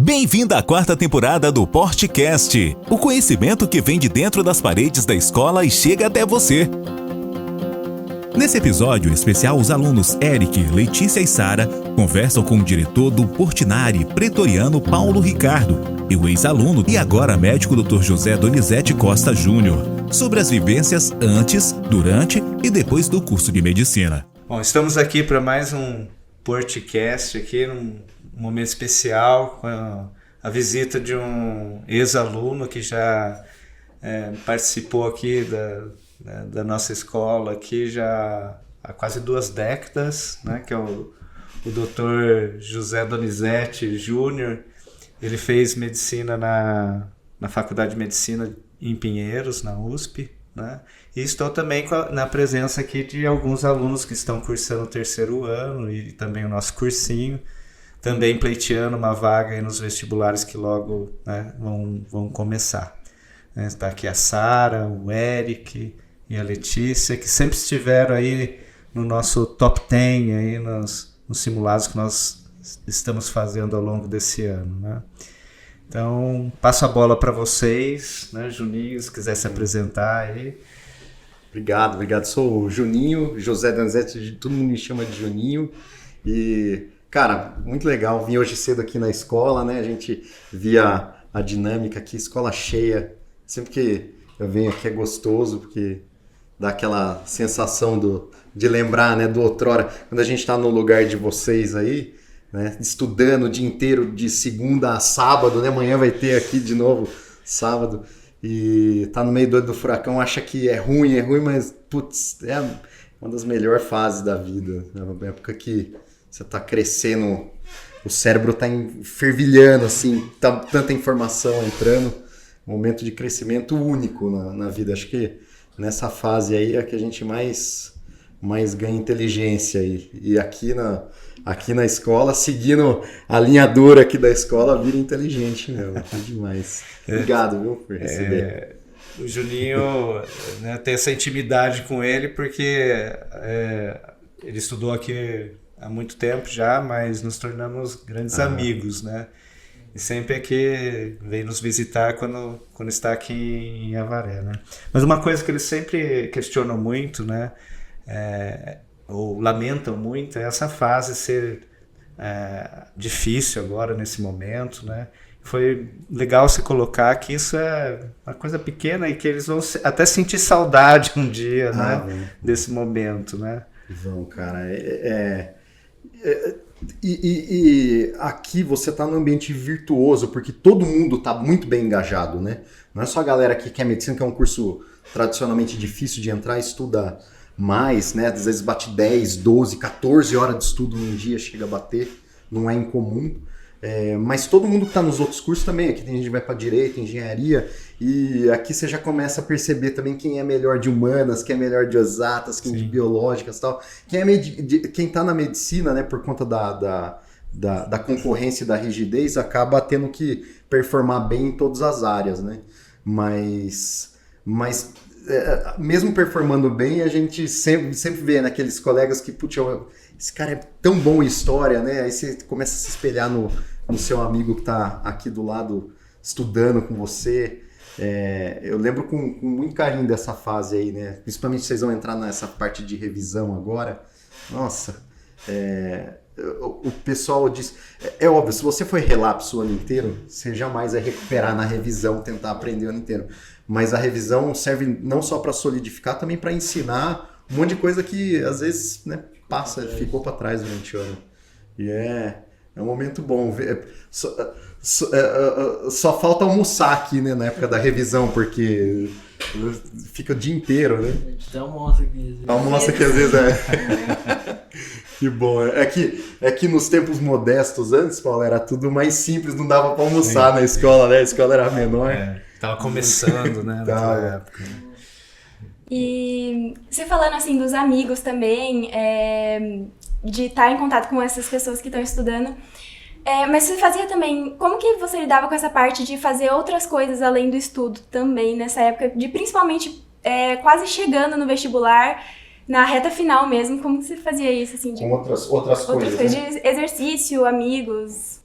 Bem-vindo à quarta temporada do Portcast, o conhecimento que vem de dentro das paredes da escola e chega até você. Nesse episódio especial, os alunos Eric, Letícia e Sara conversam com o diretor do Portinari pretoriano Paulo Ricardo e o ex-aluno e agora médico Dr. José Donizete Costa Júnior sobre as vivências antes, durante e depois do curso de medicina. Bom, estamos aqui para mais um Portcast aqui, num momento especial com a visita de um ex-aluno que já participou aqui da nossa escola aqui já há quase 2 décadas, né, que é o Dr. José Donizete Júnior. Ele fez medicina na Faculdade de Medicina em Pinheiros, na USP, né? E estou também na presença aqui de alguns alunos que estão cursando o 3º ano e também o nosso cursinho, também pleiteando uma vaga aí nos vestibulares que logo, né, vão começar. Está aqui a Sara, o Eric e a Letícia, que sempre estiveram aí no nosso top 10 aí nos simulados que nós estamos fazendo ao longo desse ano, né? Então, passo a bola para vocês, né, Juninho, se quiser se apresentar aí. Obrigado. Sou o Juninho, José Donizete, todo mundo me chama de Juninho. E, cara, muito legal, vim hoje cedo aqui na escola, né? A gente via a dinâmica aqui, escola cheia. Sempre que eu venho aqui é gostoso, porque dá aquela sensação de lembrar, né, do outrora. Quando a gente está no lugar de vocês aí, né, estudando o dia inteiro, de segunda a sábado, né? Amanhã vai ter aqui de novo, sábado. E tá no meio do furacão, acha que é ruim, mas, putz, é uma das melhores fases da vida. É uma época que você tá crescendo, o cérebro tá fervilhando, assim, tá tanta informação entrando. Momento de crescimento único na vida. Acho que nessa fase aí é que a gente mais ganha inteligência. E aqui na escola, seguindo a linha dura aqui da escola, vira inteligente, meu. É demais. Obrigado, viu, por receber. O Juninho, né, tem essa intimidade com ele porque ele estudou aqui há muito tempo já, mas nos tornamos grandes amigos, né? E sempre aqui vem nos visitar quando está aqui em Avaré, né? Mas uma coisa que eles sempre questionam muito, né, ou lamentam muito, é essa fase ser difícil agora, nesse momento, né? Foi legal se colocar que isso é uma coisa pequena e que eles vão até sentir saudade um dia, né, desse momento, né? Vão, cara. E aqui você está num ambiente virtuoso, porque todo mundo está muito bem engajado, né? Não é só a galera que quer medicina, que é um curso tradicionalmente difícil de entrar, estuda mais, né? Às vezes bate 10, 12, 14 horas de estudo num dia, chega a bater, não é incomum. Mas todo mundo que está nos outros cursos também, aqui tem gente que vai para direito, engenharia, e aqui você já começa a perceber também quem é melhor de humanas, quem é melhor de exatas, quem de biológicas e tal. Quem está na medicina, né, por conta da concorrência e da rigidez, acaba tendo que performar bem em todas as áreas, né? Mas mesmo performando bem, a gente sempre vê naqueles colegas que, putz, esse cara é tão bom em história, né? Aí você começa a se espelhar no seu amigo que está aqui do lado estudando com você. Eu lembro com muito carinho dessa fase aí, né? Principalmente vocês vão entrar nessa parte de revisão agora. Nossa, o pessoal diz... É óbvio, se você foi relapso o ano inteiro, você jamais vai recuperar na revisão, tentar aprender o ano inteiro. Mas a revisão serve não só para solidificar, também para ensinar um monte de coisa que às vezes, né, ficou para trás durante o ano. E é um momento bom. Só falta almoçar aqui, né, na época da revisão, porque fica o dia inteiro, né? A gente almoça aqui. Almoça aqui às vezes Que bom. É que nos tempos modestos antes, Paulo, era tudo mais simples, não dava para almoçar na escola, né? A escola era menor. Tava começando, né, naquela época. E você falando assim dos amigos também, de estar em contato com essas pessoas que estão estudando, mas você fazia também, como que você lidava com essa parte de fazer outras coisas além do estudo também nessa época, de principalmente quase chegando no vestibular, na reta final mesmo, como que você fazia isso, assim? Com outras coisas, né? De exercício, amigos...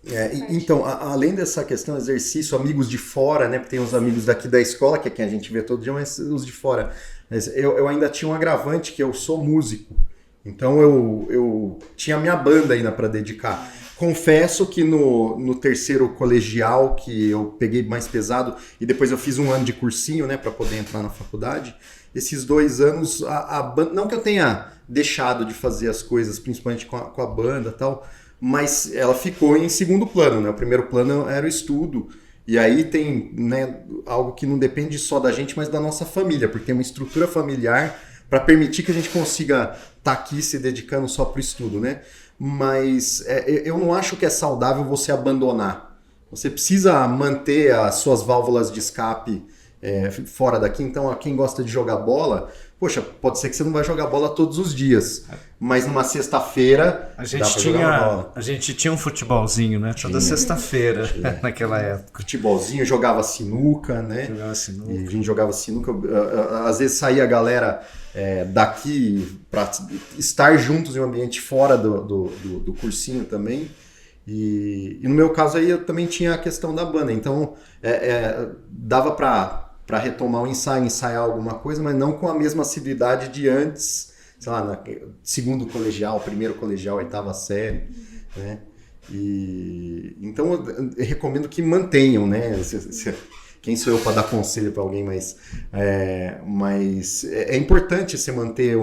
Então, além dessa questão, exercício, amigos de fora, né? Porque tem uns amigos daqui da escola, que é quem a gente vê todo dia, mas os de fora. Mas eu ainda tinha um agravante, que eu sou músico. Então eu tinha minha banda ainda para dedicar. Confesso que no terceiro colegial, que eu peguei mais pesado, e depois eu fiz um ano de cursinho, né, para poder entrar na faculdade, esses 2 anos, a banda, não que eu tenha deixado de fazer as coisas, principalmente com a banda e tal, mas ela ficou em segundo plano, né? O primeiro plano era o estudo. E aí tem, né, algo que não depende só da gente, mas da nossa família, porque tem uma estrutura familiar para permitir que a gente consiga estar aqui se dedicando só para o estudo, né? Mas eu não acho que é saudável você abandonar. Você precisa manter as suas válvulas de escape fora daqui. Então, quem gosta de jogar bola, poxa, pode ser que você não vai jogar bola todos os dias, mas numa sexta-feira a gente tinha um futebolzinho, né? Toda sexta-feira naquela época. Futebolzinho, jogava sinuca, né? E a gente jogava sinuca. Às vezes saía a galera daqui para estar juntos em um ambiente fora do cursinho também. E no meu caso aí eu também tinha a questão da banda. Então dava para retomar o ensaio, ensaiar alguma coisa, mas não com a mesma assiduidade de antes, sei lá, na segundo colegial, primeiro colegial, 8ª série, né? Então eu recomendo que mantenham, né? Quem sou eu para dar conselho para alguém, mas é importante você manter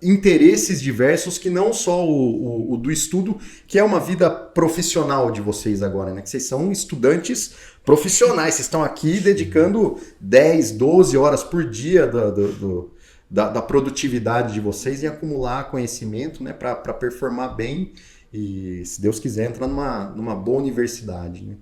interesses diversos, que não só o do estudo, que é uma vida profissional de vocês agora, né? Que vocês são estudantes profissionais, vocês estão aqui dedicando 10, 12 horas por dia da produtividade de vocês em acumular conhecimento, né? Para performar bem e, se Deus quiser, entrar numa boa universidade, né?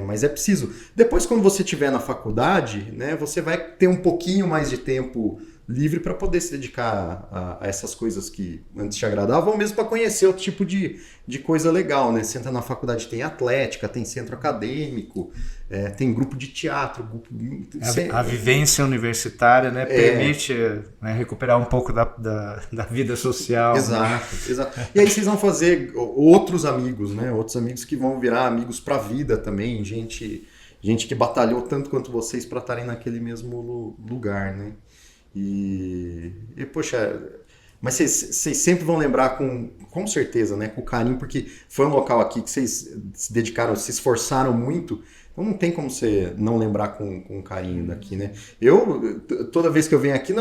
Mas é preciso. Depois, quando você estiver na faculdade, né, você vai ter um pouquinho mais de tempo livre para poder se dedicar a essas coisas que antes te agradavam, ou mesmo para conhecer outro tipo de coisa legal, né? Você entra na faculdade, tem atlética, tem centro acadêmico, tem grupo de teatro. A vivência universitária, né, permite, né, recuperar um pouco da vida social. Exato. E aí vocês vão fazer outros amigos, né? Outros amigos que vão virar amigos para a vida também, gente que batalhou tanto quanto vocês para estarem naquele mesmo lugar, né? E poxa, mas vocês sempre vão lembrar com certeza, né, com carinho, porque foi um local aqui que vocês se dedicaram, se esforçaram muito, então não tem como você não lembrar com carinho daqui, né? Eu, toda vez que eu venho aqui,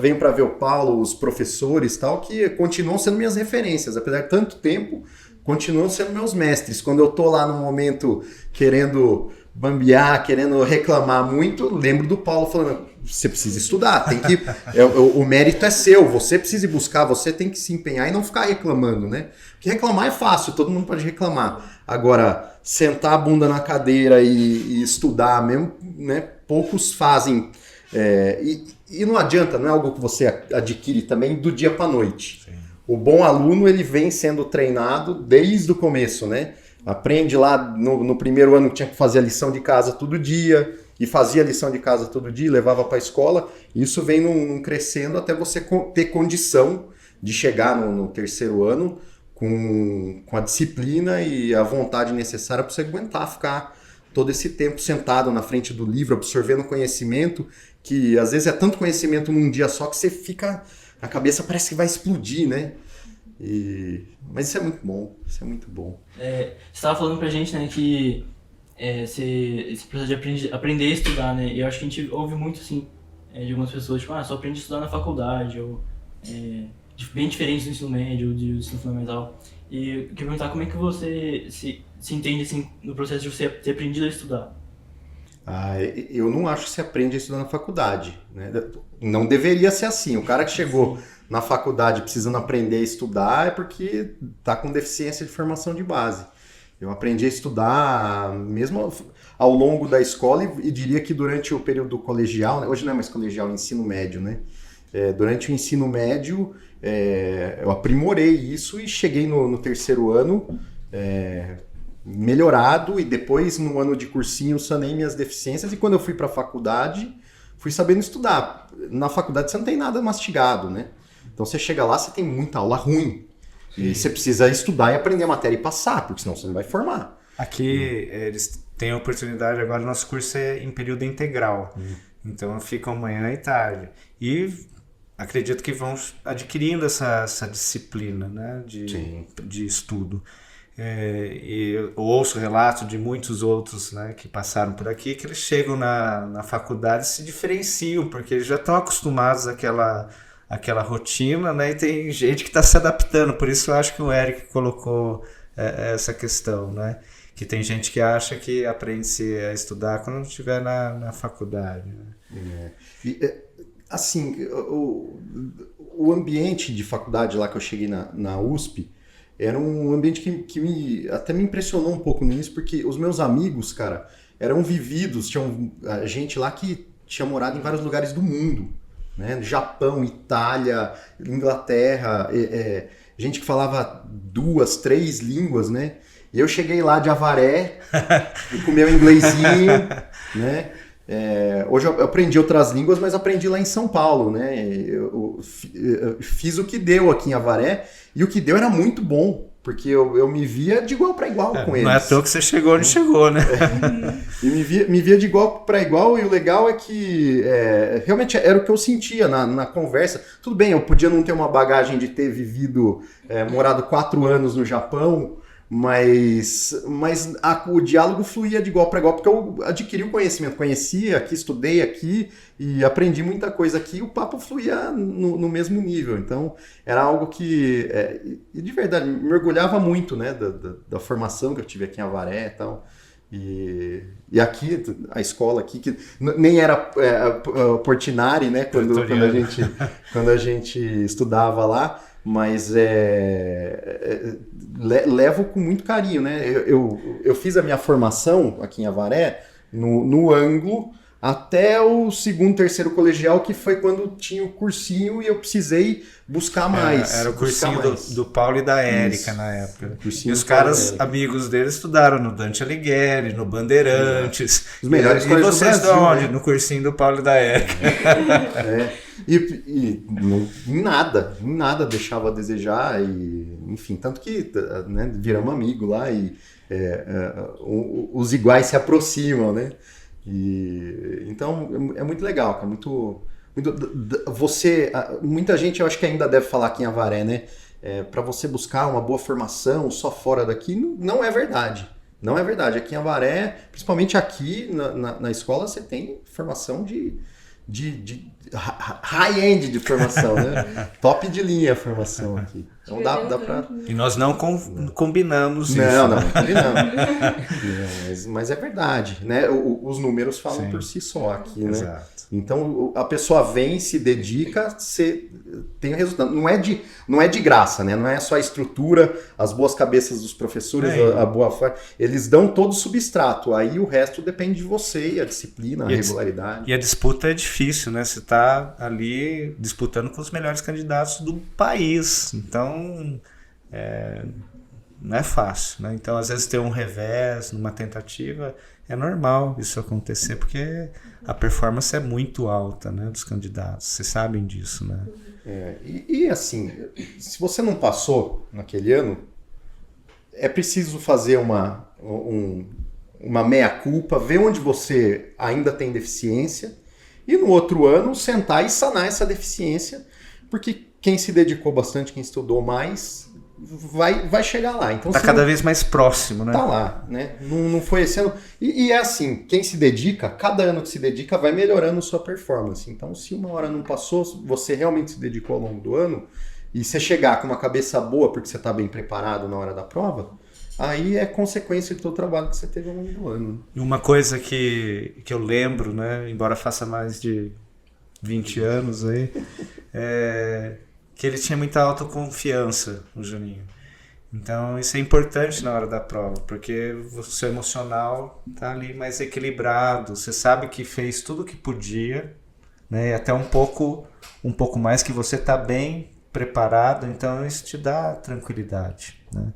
venho para ver o Paulo, os professores tal, que continuam sendo minhas referências, apesar de tanto tempo, continuam sendo meus mestres. Quando eu tô lá no momento querendo bambear, querendo reclamar muito, lembro do Paulo falando: você precisa estudar, tem que, o mérito é seu, você precisa ir buscar, você tem que se empenhar e não ficar reclamando, né? Porque reclamar é fácil, todo mundo pode reclamar. Agora, sentar a bunda na cadeira e estudar mesmo, né? Poucos fazem. E não adianta, não é algo que você adquire também do dia para noite. Sim. O bom aluno, ele vem sendo treinado desde o começo, né? Aprende lá no primeiro ano que tinha que fazer a lição de casa todo dia, e fazia a lição de casa todo dia, levava para a escola. Isso vem num crescendo até você ter condição de chegar no terceiro ano com a disciplina e a vontade necessária para você aguentar ficar todo esse tempo sentado na frente do livro, absorvendo conhecimento, que às vezes é tanto conhecimento num dia só que você fica... A cabeça parece que vai explodir, né? Mas isso é muito bom, isso é muito bom. Você estava falando pra gente, né, que esse processo de aprender a estudar, né? E eu acho que a gente ouve muito, assim, de algumas pessoas, tipo, só aprende a estudar na faculdade, ou bem diferente do ensino médio, ou do ensino fundamental. E eu queria perguntar como é que você se entende, assim, no processo de você ter aprendido a estudar. Eu não acho que se aprende a estudar na faculdade, né? Não deveria ser assim. O cara que chegou na faculdade precisando aprender a estudar é porque está com deficiência de formação de base. Eu aprendi a estudar mesmo ao longo da escola e diria que durante o período colegial, né? Hoje não é mais colegial, é ensino médio, né? Durante o ensino médio eu aprimorei isso e cheguei no terceiro ano melhorado, e depois no ano de cursinho sanei minhas deficiências, e quando eu fui para a faculdade fui sabendo estudar. na faculdade você não tem nada mastigado, né? Então você chega lá, você tem muita aula ruim. E você precisa estudar e aprender a matéria e passar, porque senão você não vai formar. Aqui eles têm a oportunidade, agora o nosso curso é em período integral. Então ficam manhã e tarde. E acredito que vão adquirindo essa disciplina, né, de estudo. E eu ouço relatos de muitos outros, né, que passaram por aqui, que eles chegam na faculdade e se diferenciam, porque eles já estão acostumados àquela rotina, né, e tem gente que está se adaptando. Por isso eu acho que o Eric colocou essa questão, né, que tem gente que acha que aprende-se a estudar quando estiver na faculdade. Né? Assim, o ambiente de faculdade lá que eu cheguei na USP era um ambiente que até me impressionou um pouco no início, porque os meus amigos, cara, eram vividos, tinham gente lá que tinha morado em vários lugares do mundo, né? Japão, Itália, Inglaterra, gente que falava 2, 3 línguas, né? E eu cheguei lá de Avaré, com o meu inglesinho, né? Hoje eu aprendi outras línguas, mas aprendi lá em São Paulo, né? Eu fiz o que deu aqui em Avaré, e o que deu era muito bom, porque eu me via de igual para igual com eles. Não é à toa que você chegou onde chegou, né? E me via de igual para igual, e o legal é que realmente era o que eu sentia na conversa. Tudo bem, eu podia não ter uma bagagem de ter morado 4 anos no Japão, mas o diálogo fluía de igual para igual, porque eu adquiri o conhecimento, conheci aqui, estudei aqui e aprendi muita coisa aqui, e o papo fluía no mesmo nível. Então era algo que, de verdade, me orgulhava muito, né, da formação que eu tive aqui em Avaré e tal. E aqui, a escola aqui, que nem era Portinari, né, quando a gente estudava lá, mas levo com muito carinho, né? Eu fiz a minha formação aqui em Avaré no Anglo até o 2º, 3º colegial, que foi quando tinha o cursinho e eu precisei buscar mais. Era o cursinho do Paulo e da Érica na época. E os caras, amigos deles, estudaram no Dante Alighieri, no Bandeirantes. Os melhores colégios do Brasil. E vocês estão onde? No cursinho do Paulo e da Érica. E em nada deixava a desejar, e, enfim, tanto que, né, viramos amigos lá e os iguais se aproximam, né? Então é muito legal, cara, muita gente, eu acho que ainda deve falar aqui em Avaré, né? Para você buscar uma boa formação só fora daqui, não é verdade. Não é verdade. Aqui em Avaré, principalmente aqui na escola, você tem formação de high-end de formação, né? Top de linha a formação aqui. Então dá pra... E nós não combinamos isso. Não combinamos. Mas é verdade, né? Os números falam por si só aqui, né? Exato. Então a pessoa vem, se dedica, você tem o resultado. Não é de graça, né? Não é só a estrutura, as boas cabeças dos professores, a boa forma. Eles dão todo o substrato. Aí o resto depende de você, a disciplina, a regularidade. E a disputa é difícil, né? Você está ali disputando com os melhores candidatos do país. Então, não é fácil, né? Então, às vezes, ter um revés numa tentativa é normal isso acontecer, porque a performance é muito alta, né, dos candidatos. Vocês sabem disso, né? E assim, se você não passou naquele ano, é preciso fazer uma meia-culpa, ver onde você ainda tem deficiência e no outro ano sentar e sanar essa deficiência, porque quem se dedicou bastante, quem estudou mais, vai chegar lá. Então, cada vez mais próximo, né? Tá lá, né? Não foi esse ano. E é assim, quem se dedica, cada ano que se dedica vai melhorando sua performance. Então, se uma hora não passou, você realmente se dedicou ao longo do ano, e você chegar com uma cabeça boa porque você está bem preparado na hora da prova, aí é consequência do trabalho que você teve ao longo do ano. E uma coisa que eu lembro, né, embora faça mais de 20 anos aí, que ele tinha muita autoconfiança, o Juninho. Então isso é importante na hora da prova, porque o seu emocional está ali mais equilibrado, você sabe que fez tudo o que podia, né, e até um pouco mais, que você está bem preparado, então isso te dá tranquilidade, né?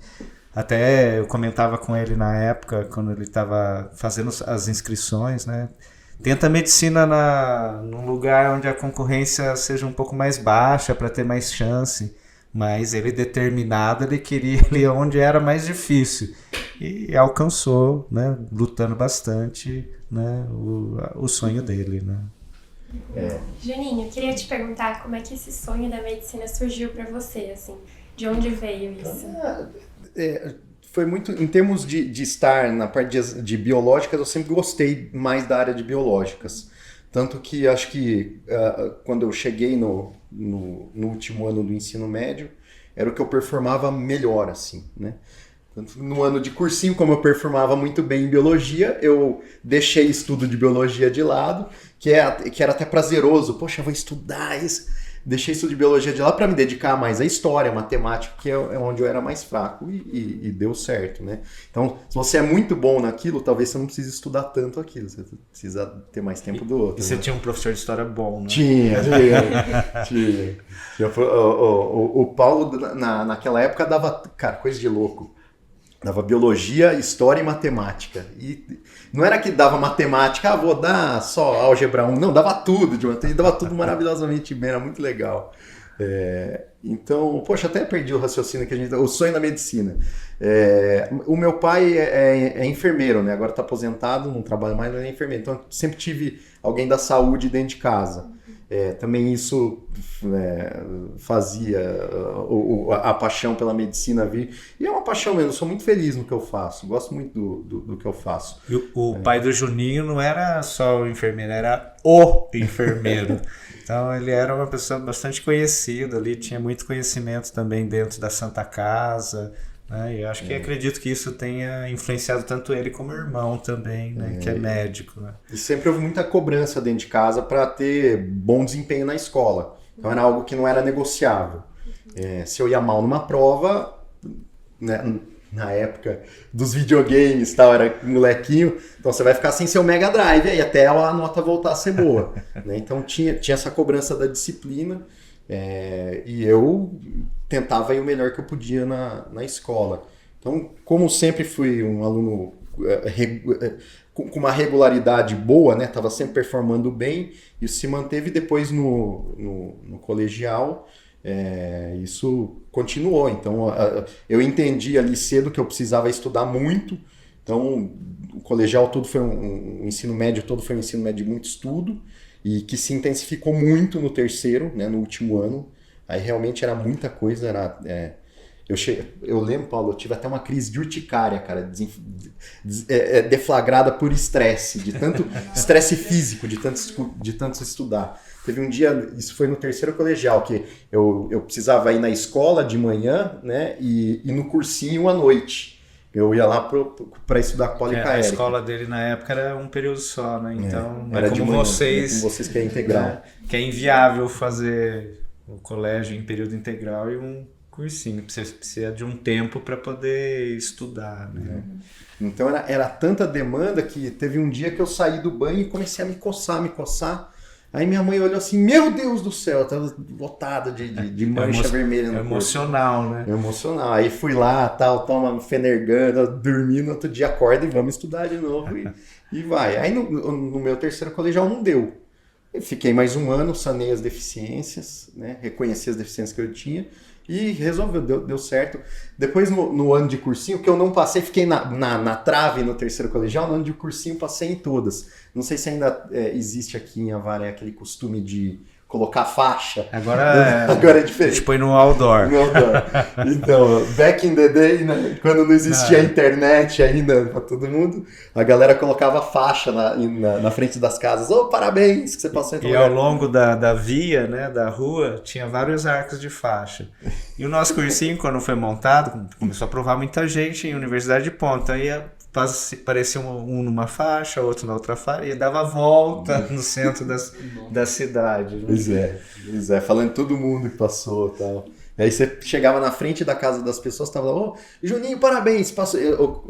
Até eu comentava com ele na época, quando ele estava fazendo as inscrições, né? tenta a medicina num lugar onde a concorrência seja um pouco mais baixa para ter mais chance. Mas ele determinado, ele queria ir onde era mais difícil. E alcançou, né, lutando bastante, né, o sonho dele, né. Juninho, eu queria te perguntar como é que esse sonho da medicina surgiu para você, assim, de onde veio isso? Foi muito, em termos de estar na parte de biológicas, eu sempre gostei mais da área de biológicas. Tanto que acho que quando eu cheguei no último ano do ensino médio, era o que eu performava melhor, assim, né? No ano de cursinho, como eu performava muito bem em biologia, eu deixei estudo de biologia de lado, que era até prazeroso. Poxa, eu vou estudar isso. Deixei estudo de biologia de lado para me dedicar mais à história, matemática, que é onde eu era mais fraco, e deu certo, né? Então, se você é muito bom naquilo, talvez você não precise estudar tanto aquilo, você precisa ter mais tempo do outro. E você né? tinha um professor de história bom, né? Tinha. O Paulo, naquela época, dava, cara, coisa de louco. Dava biologia, história e matemática. E não era que dava matemática, vou dar só álgebra 1. Não, dava tudo. Dava tudo maravilhosamente bem, era muito legal. Então, poxa, até perdi o raciocínio que o sonho da medicina. O meu pai é enfermeiro, né? Agora está aposentado, não trabalha mais, mas é enfermeiro. Então, sempre tive alguém da saúde dentro de casa. Também isso fazia a paixão pela medicina vir. E é uma paixão mesmo, eu sou muito feliz no que eu faço, gosto muito do que eu faço. E o pai do Juninho não era só o enfermeiro, era o enfermeiro. Então ele era uma pessoa bastante conhecida ali, tinha muito conhecimento também dentro da Santa Casa. E eu acho que acredito que isso tenha influenciado tanto ele como o irmão também, né, que é médico. Né? E sempre houve muita cobrança dentro de casa para ter bom desempenho na escola. Então era algo que não era negociável. Se eu ia mal numa prova, né, na época dos videogames, tal, era molequinho, então você vai ficar sem seu Mega Drive aí até a nota voltar a ser boa. Né? Então tinha essa cobrança da disciplina. E eu tentava ir o melhor que eu podia na escola. Então, como sempre fui um aluno com uma regularidade boa, né? Estava sempre performando bem, isso se manteve depois no colegial, isso continuou. Então, eu entendi ali cedo que eu precisava estudar muito. Então, o colegial todo foi o ensino médio todo foi um ensino médio de muito estudo, e que se intensificou muito no terceiro, né, no último ano. Aí realmente era muita coisa. Eu lembro, Paulo, eu tive até uma crise de urticária, cara, deflagrada por estresse, de tanto estresse físico, de tanto estudar. Teve um dia, isso foi no terceiro colegial, que eu precisava ir na escola de manhã, né, e no cursinho à noite. Eu ia lá para estudar cólica A escola dele na época era um período só, né? Então, era como de manhã, vocês... como vocês que é integral. Né? Que é inviável fazer o colégio em período integral e um cursinho. Você precisa de um tempo para poder estudar, né? Então era tanta demanda que teve um dia que eu saí do banho e comecei a me coçar. Aí minha mãe olhou assim, meu Deus do céu, eu tava lotada de mancha vermelha no corpo. Emocional, né? Emocional. Aí fui lá, toma Fenergan, dormi, no outro dia acorda e vamos estudar de novo e vai. Aí no meu terceiro colegial não deu. Eu fiquei mais um ano, sanei as deficiências, né? Reconheci as deficiências que eu tinha e resolveu, deu certo. Depois no ano de cursinho, que eu não passei, fiquei na trave no terceiro colegial, no ano de cursinho passei em todas. Não sei se ainda existe aqui em Avaré aquele costume de colocar faixa. Agora é diferente. A gente põe no outdoor. Então, back in the day, né, quando não existia internet ainda para todo mundo, a galera colocava faixa na frente das casas. Parabéns que você passou em E ao longo da via, né, da rua, tinha vários arcos de faixa. E o nosso cursinho, quando foi montado, começou a provar muita gente em Universidade de Ponta. Aí parecia um numa faixa, outro na outra faixa, e dava volta no centro da cidade. Né? Pois é, falando todo mundo que passou e tal. Aí você chegava na frente da casa das pessoas, tava lá, Juninho, parabéns,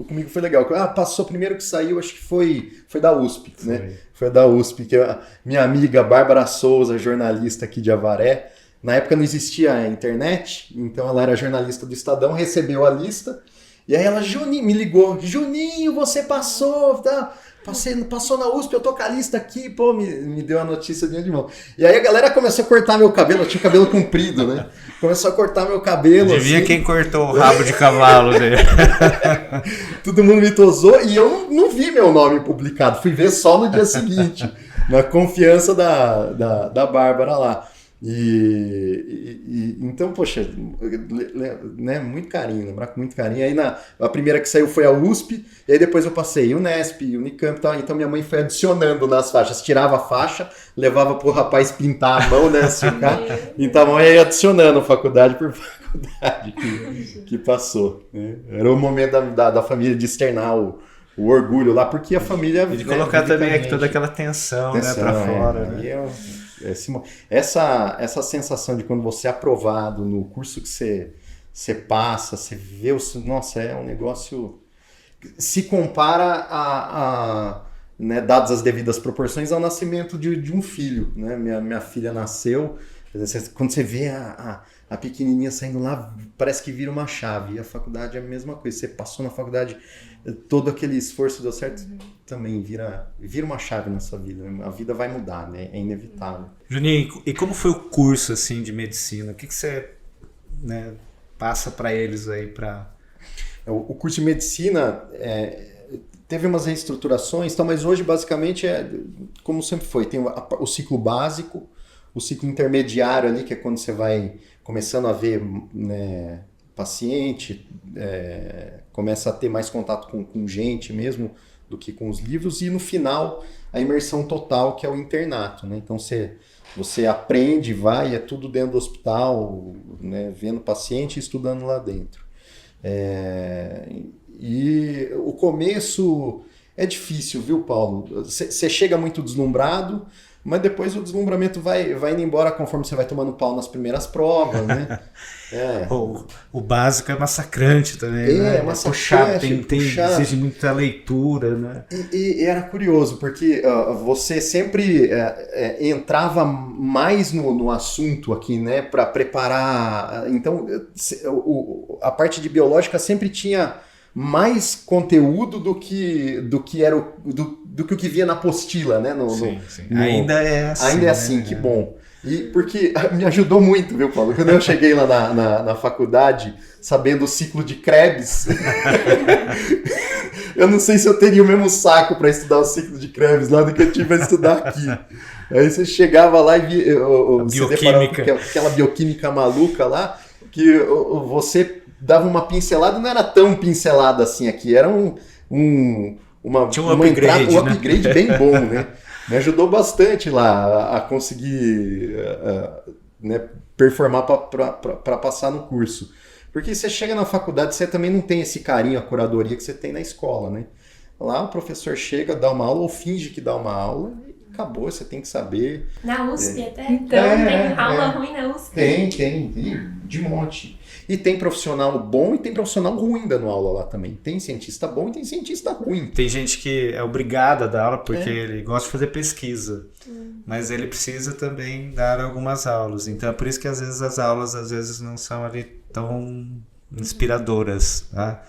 comigo foi legal. Passou primeiro que saiu, acho que foi da USP, né? Foi da USP, que a minha amiga Bárbara Souza, jornalista aqui de Avaré, na época não existia a internet, então ela era jornalista do Estadão, recebeu a lista E aí ela, Juninho, me ligou, Juninho, você passou, tá? Passou na USP, eu tô com a lista aqui, pô, me deu a notícia de mão. E aí a galera começou a cortar meu cabelo, eu tinha o cabelo comprido, né? Começou a cortar meu cabelo. Devia assim. quem cortou o rabo de cavalo dele. Todo mundo me tosou e eu não vi meu nome publicado, fui ver só no dia seguinte, na confiança da Bárbara lá. Então, poxa, né, muito carinho, lembrar com muito carinho. Aí a primeira que saiu foi a USP, e aí depois eu passei Unesp, Unicamp e tal. Então minha mãe foi adicionando nas faixas, tirava a faixa, levava pro rapaz pintar a mão, né, assim, então a mãe ia adicionando faculdade por faculdade que passou, né? Era o momento da família de externar o orgulho lá, porque a família... E de colocar também aqui toda aquela tensão, né, pra fora, né? Essa sensação de quando você é aprovado no curso que você passa, você vê, nossa, é um negócio... Se compara a né, dadas as devidas proporções, ao nascimento de um filho, né? Minha filha nasceu, quando você vê a pequenininha saindo lá, parece que vira uma chave. E a faculdade é a mesma coisa, você passou na faculdade, todo aquele esforço deu certo, também vira uma chave na sua vida. A vida vai mudar, né? É inevitável. Juninho, e como foi o curso assim de medicina? O que você, né, passa para eles aí para... O curso de medicina teve umas reestruturações, então, mas hoje basicamente é como sempre foi. Tem o ciclo básico, o ciclo intermediário ali, que é quando você vai começando a ver, né, paciente, começa a ter mais contato com gente mesmo do que com os livros, e no final a imersão total, que é o internato, né? Então você aprende, vai, é tudo dentro do hospital, né, vendo paciente e estudando lá dentro. E o começo é difícil, viu, Paulo? Você chega muito deslumbrado, mas depois o deslumbramento vai indo embora conforme você vai tomando pau nas primeiras provas, né? O básico é massacrante também, né? É massacrante, exige muita leitura, né? E era curioso, porque você sempre entrava mais no assunto aqui, né? Para preparar... Então, a parte de biológica sempre tinha mais conteúdo do que era do que o que via na apostila, né? Sim. Ainda é assim. Ainda é assim, né? Que bom. E porque me ajudou muito, viu, Paulo? Quando eu cheguei lá na faculdade, sabendo o ciclo de Krebs, eu não sei se eu teria o mesmo saco para estudar o ciclo de Krebs lá do que eu tive para estudar aqui. Aí você chegava lá e via bioquímica. Aquela bioquímica maluca lá, que você dava uma pincelada, não era tão pincelada assim aqui, era um upgrade, um upgrade bem bom, né? Me ajudou bastante lá a conseguir né, performar para passar no curso. Porque você chega na faculdade, você também não tem esse carinho, a curadoria que você tem na escola, né? Lá o professor chega, dá uma aula ou finge que dá uma aula e acabou, você tem que saber. Na USP até? Então tem aula ruim na USP? Tem, de monte. E tem profissional bom e tem profissional ruim dando aula lá também. Tem cientista bom e tem cientista ruim. Tem gente que é obrigada a dar aula porque ele gosta de fazer pesquisa. Mas ele precisa também dar algumas aulas. Então é por isso que às vezes as aulas não são ali tão inspiradoras. Tá?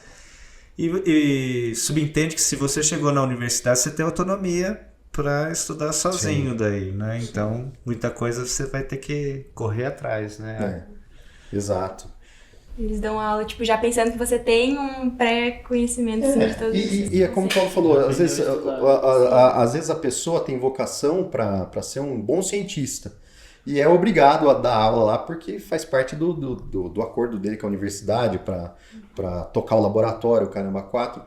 E subentende que se você chegou na universidade, você tem autonomia para estudar sozinho. Sim. Daí, né? Então muita coisa você vai ter que correr atrás, né? Exato. Eles dão aula, tipo, já pensando que você tem um pré-conhecimento assim, de todos os... E é como o Paulo falou, às vezes a pessoa tem vocação para ser um bom cientista e é obrigado a dar aula lá porque faz parte do acordo dele com a universidade para tocar o laboratório, caramba, 4.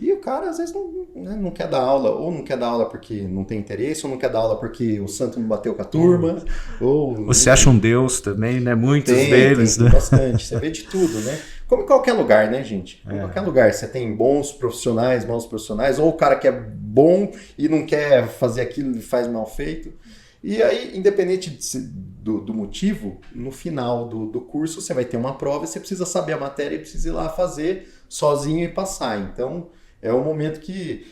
E o cara, às vezes, não quer dar aula, ou não quer dar aula porque não tem interesse, ou não quer dar aula porque o santo não bateu com a turma, ou... Você acha um Deus também, né? Muitos deles, tem né? Bastante, você vê de tudo, né? Como em qualquer lugar, né, gente? Em qualquer lugar, você tem bons profissionais, maus profissionais, ou o cara que é bom e não quer fazer aquilo e faz mal feito. E aí, independente do motivo, no final do curso, você vai ter uma prova e você precisa saber a matéria e precisa ir lá fazer sozinho e passar. Então... é o momento que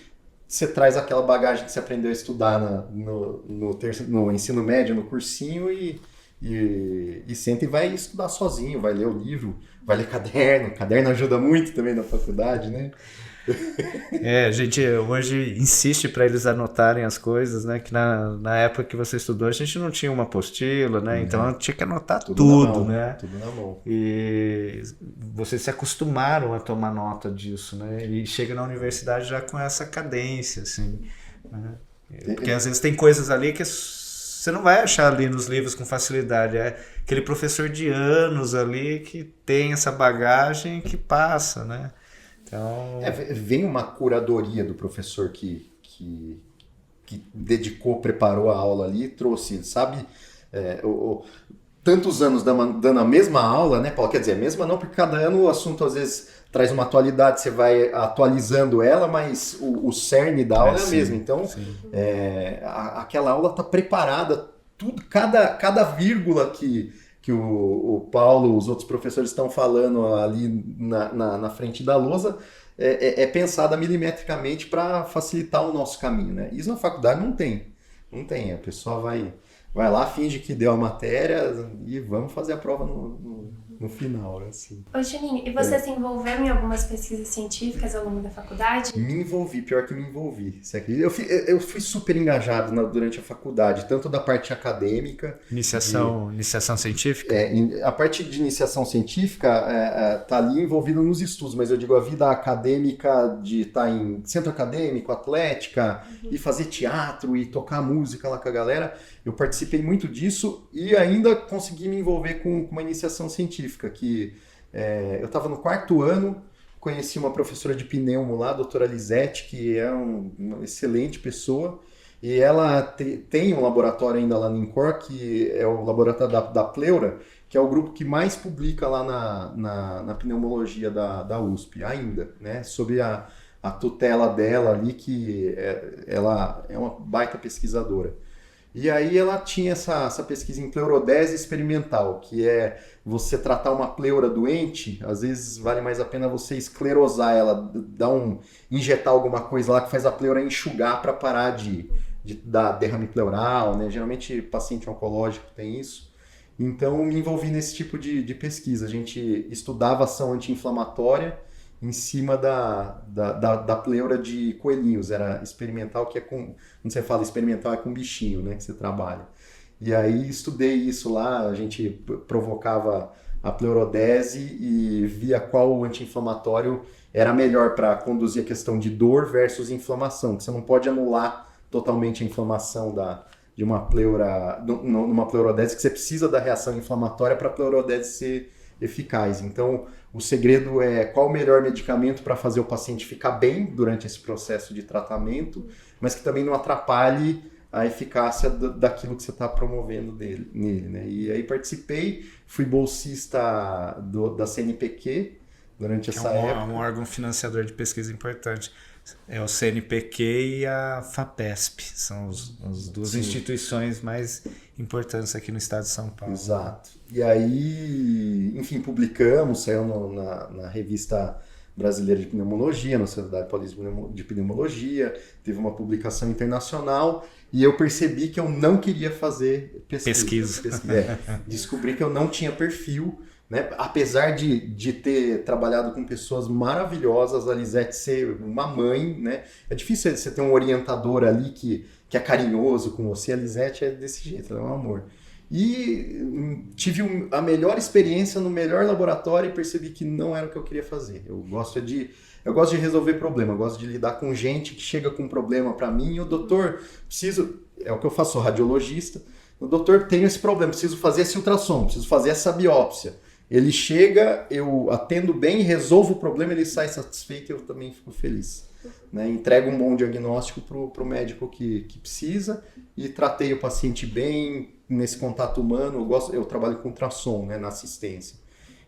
você traz aquela bagagem que você aprendeu a estudar no ensino médio, no cursinho, e e senta e vai estudar sozinho, vai ler o livro, vai ler caderno. Caderno ajuda muito também na faculdade, né? A gente hoje insiste para eles anotarem as coisas, né? Que na época que você estudou, a gente não tinha uma apostila, né? Então tinha que anotar tudo, né? Tudo na mão. E vocês se acostumaram a tomar nota disso, né? E chega na universidade já com essa cadência, assim, né? Porque às vezes tem coisas ali que você não vai achar ali nos livros com facilidade. É aquele professor de anos ali que tem essa bagagem que passa, né? Então... vem uma curadoria do professor que dedicou, preparou a aula ali e trouxe, sabe? Tantos anos dando a mesma aula, né, Paulo? Quer dizer, a mesma não, porque cada ano o assunto às vezes traz uma atualidade, você vai atualizando ela, mas o cerne da aula é o mesmo. Então, aquela aula está preparada, tudo, cada vírgula que o Paulo, os outros professores estão falando ali na frente da lousa, é pensada milimetricamente para facilitar o nosso caminho, né? Isso na faculdade não tem. Não tem. A pessoa vai lá, finge que deu a matéria e vamos fazer a prova no final, assim. Ô, Juninho, e você se envolveu em algumas pesquisas científicas ao longo da faculdade? Me envolvi, pior que me envolvi. Você acredita? Eu fui super engajado durante a faculdade, tanto da parte acadêmica... Iniciação científica? A parte de iniciação científica tá ali envolvida nos estudos, mas eu digo a vida acadêmica de estar em centro acadêmico, atlética, e fazer teatro e tocar música lá com a galera. Eu participei muito disso e ainda consegui me envolver com uma iniciação científica, que eu estava no 4º ano, conheci uma professora de pneumo lá, a doutora Lisete, que é uma excelente pessoa, e ela tem um laboratório ainda lá no INCOR, que é o laboratório da Pleura, que é o grupo que mais publica lá na pneumologia da USP ainda, né, sob a tutela dela ali, que ela é uma baita pesquisadora. E aí ela tinha essa pesquisa em pleurodese experimental, que é você tratar uma pleura doente, às vezes vale mais a pena você esclerosar ela, injetar alguma coisa lá que faz a pleura enxugar para parar de dar derrame pleural, né? Geralmente paciente oncológico tem isso. Então me envolvi nesse tipo de pesquisa. A gente estudava ação anti-inflamatória em cima da pleura de coelhinhos. Era experimental, que é com... Quando você fala experimental, é com bichinho, né, que você trabalha. E aí estudei isso lá, a gente provocava a pleurodese e via qual anti-inflamatório era melhor para conduzir a questão de dor versus inflamação, que você não pode anular totalmente a inflamação de uma pleura, numa pleurodese, que você precisa da reação inflamatória para a pleurodese ser eficaz. Então, o segredo é qual o melhor medicamento para fazer o paciente ficar bem durante esse processo de tratamento, mas que também não atrapalhe a eficácia daquilo que você está promovendo nele, né? E aí participei, fui bolsista da CNPq durante essa época. É um órgão financiador de pesquisa importante. É o CNPq e a FAPESP, são as duas instituições mais importantes aqui no estado de São Paulo. Exato. E aí, enfim, publicamos, saiu na revista brasileira de pneumologia, na Sociedade Paulista de Pneumologia, teve uma publicação internacional e eu percebi que eu não queria fazer pesquisa. Descobri que eu não tinha perfil, né? Apesar de ter trabalhado com pessoas maravilhosas, a Lisete ser uma mãe, né? É difícil você ter um orientador ali que é carinhoso com você. A Lisete é desse jeito, ela é um amor. E tive a melhor experiência no melhor laboratório e percebi que não era o que eu queria fazer. Eu gosto de resolver problema, eu gosto de lidar com gente que chega com um problema para mim. O doutor, é o que eu faço, sou radiologista. O doutor, tem esse problema, preciso fazer esse ultrassom, preciso fazer essa biópsia. Ele chega, eu atendo bem, resolvo o problema, ele sai satisfeito e eu também fico feliz. Né? Entrego um bom diagnóstico para o médico que precisa e tratei o paciente bem nesse contato humano. Eu trabalho com ultrassom, né, na assistência.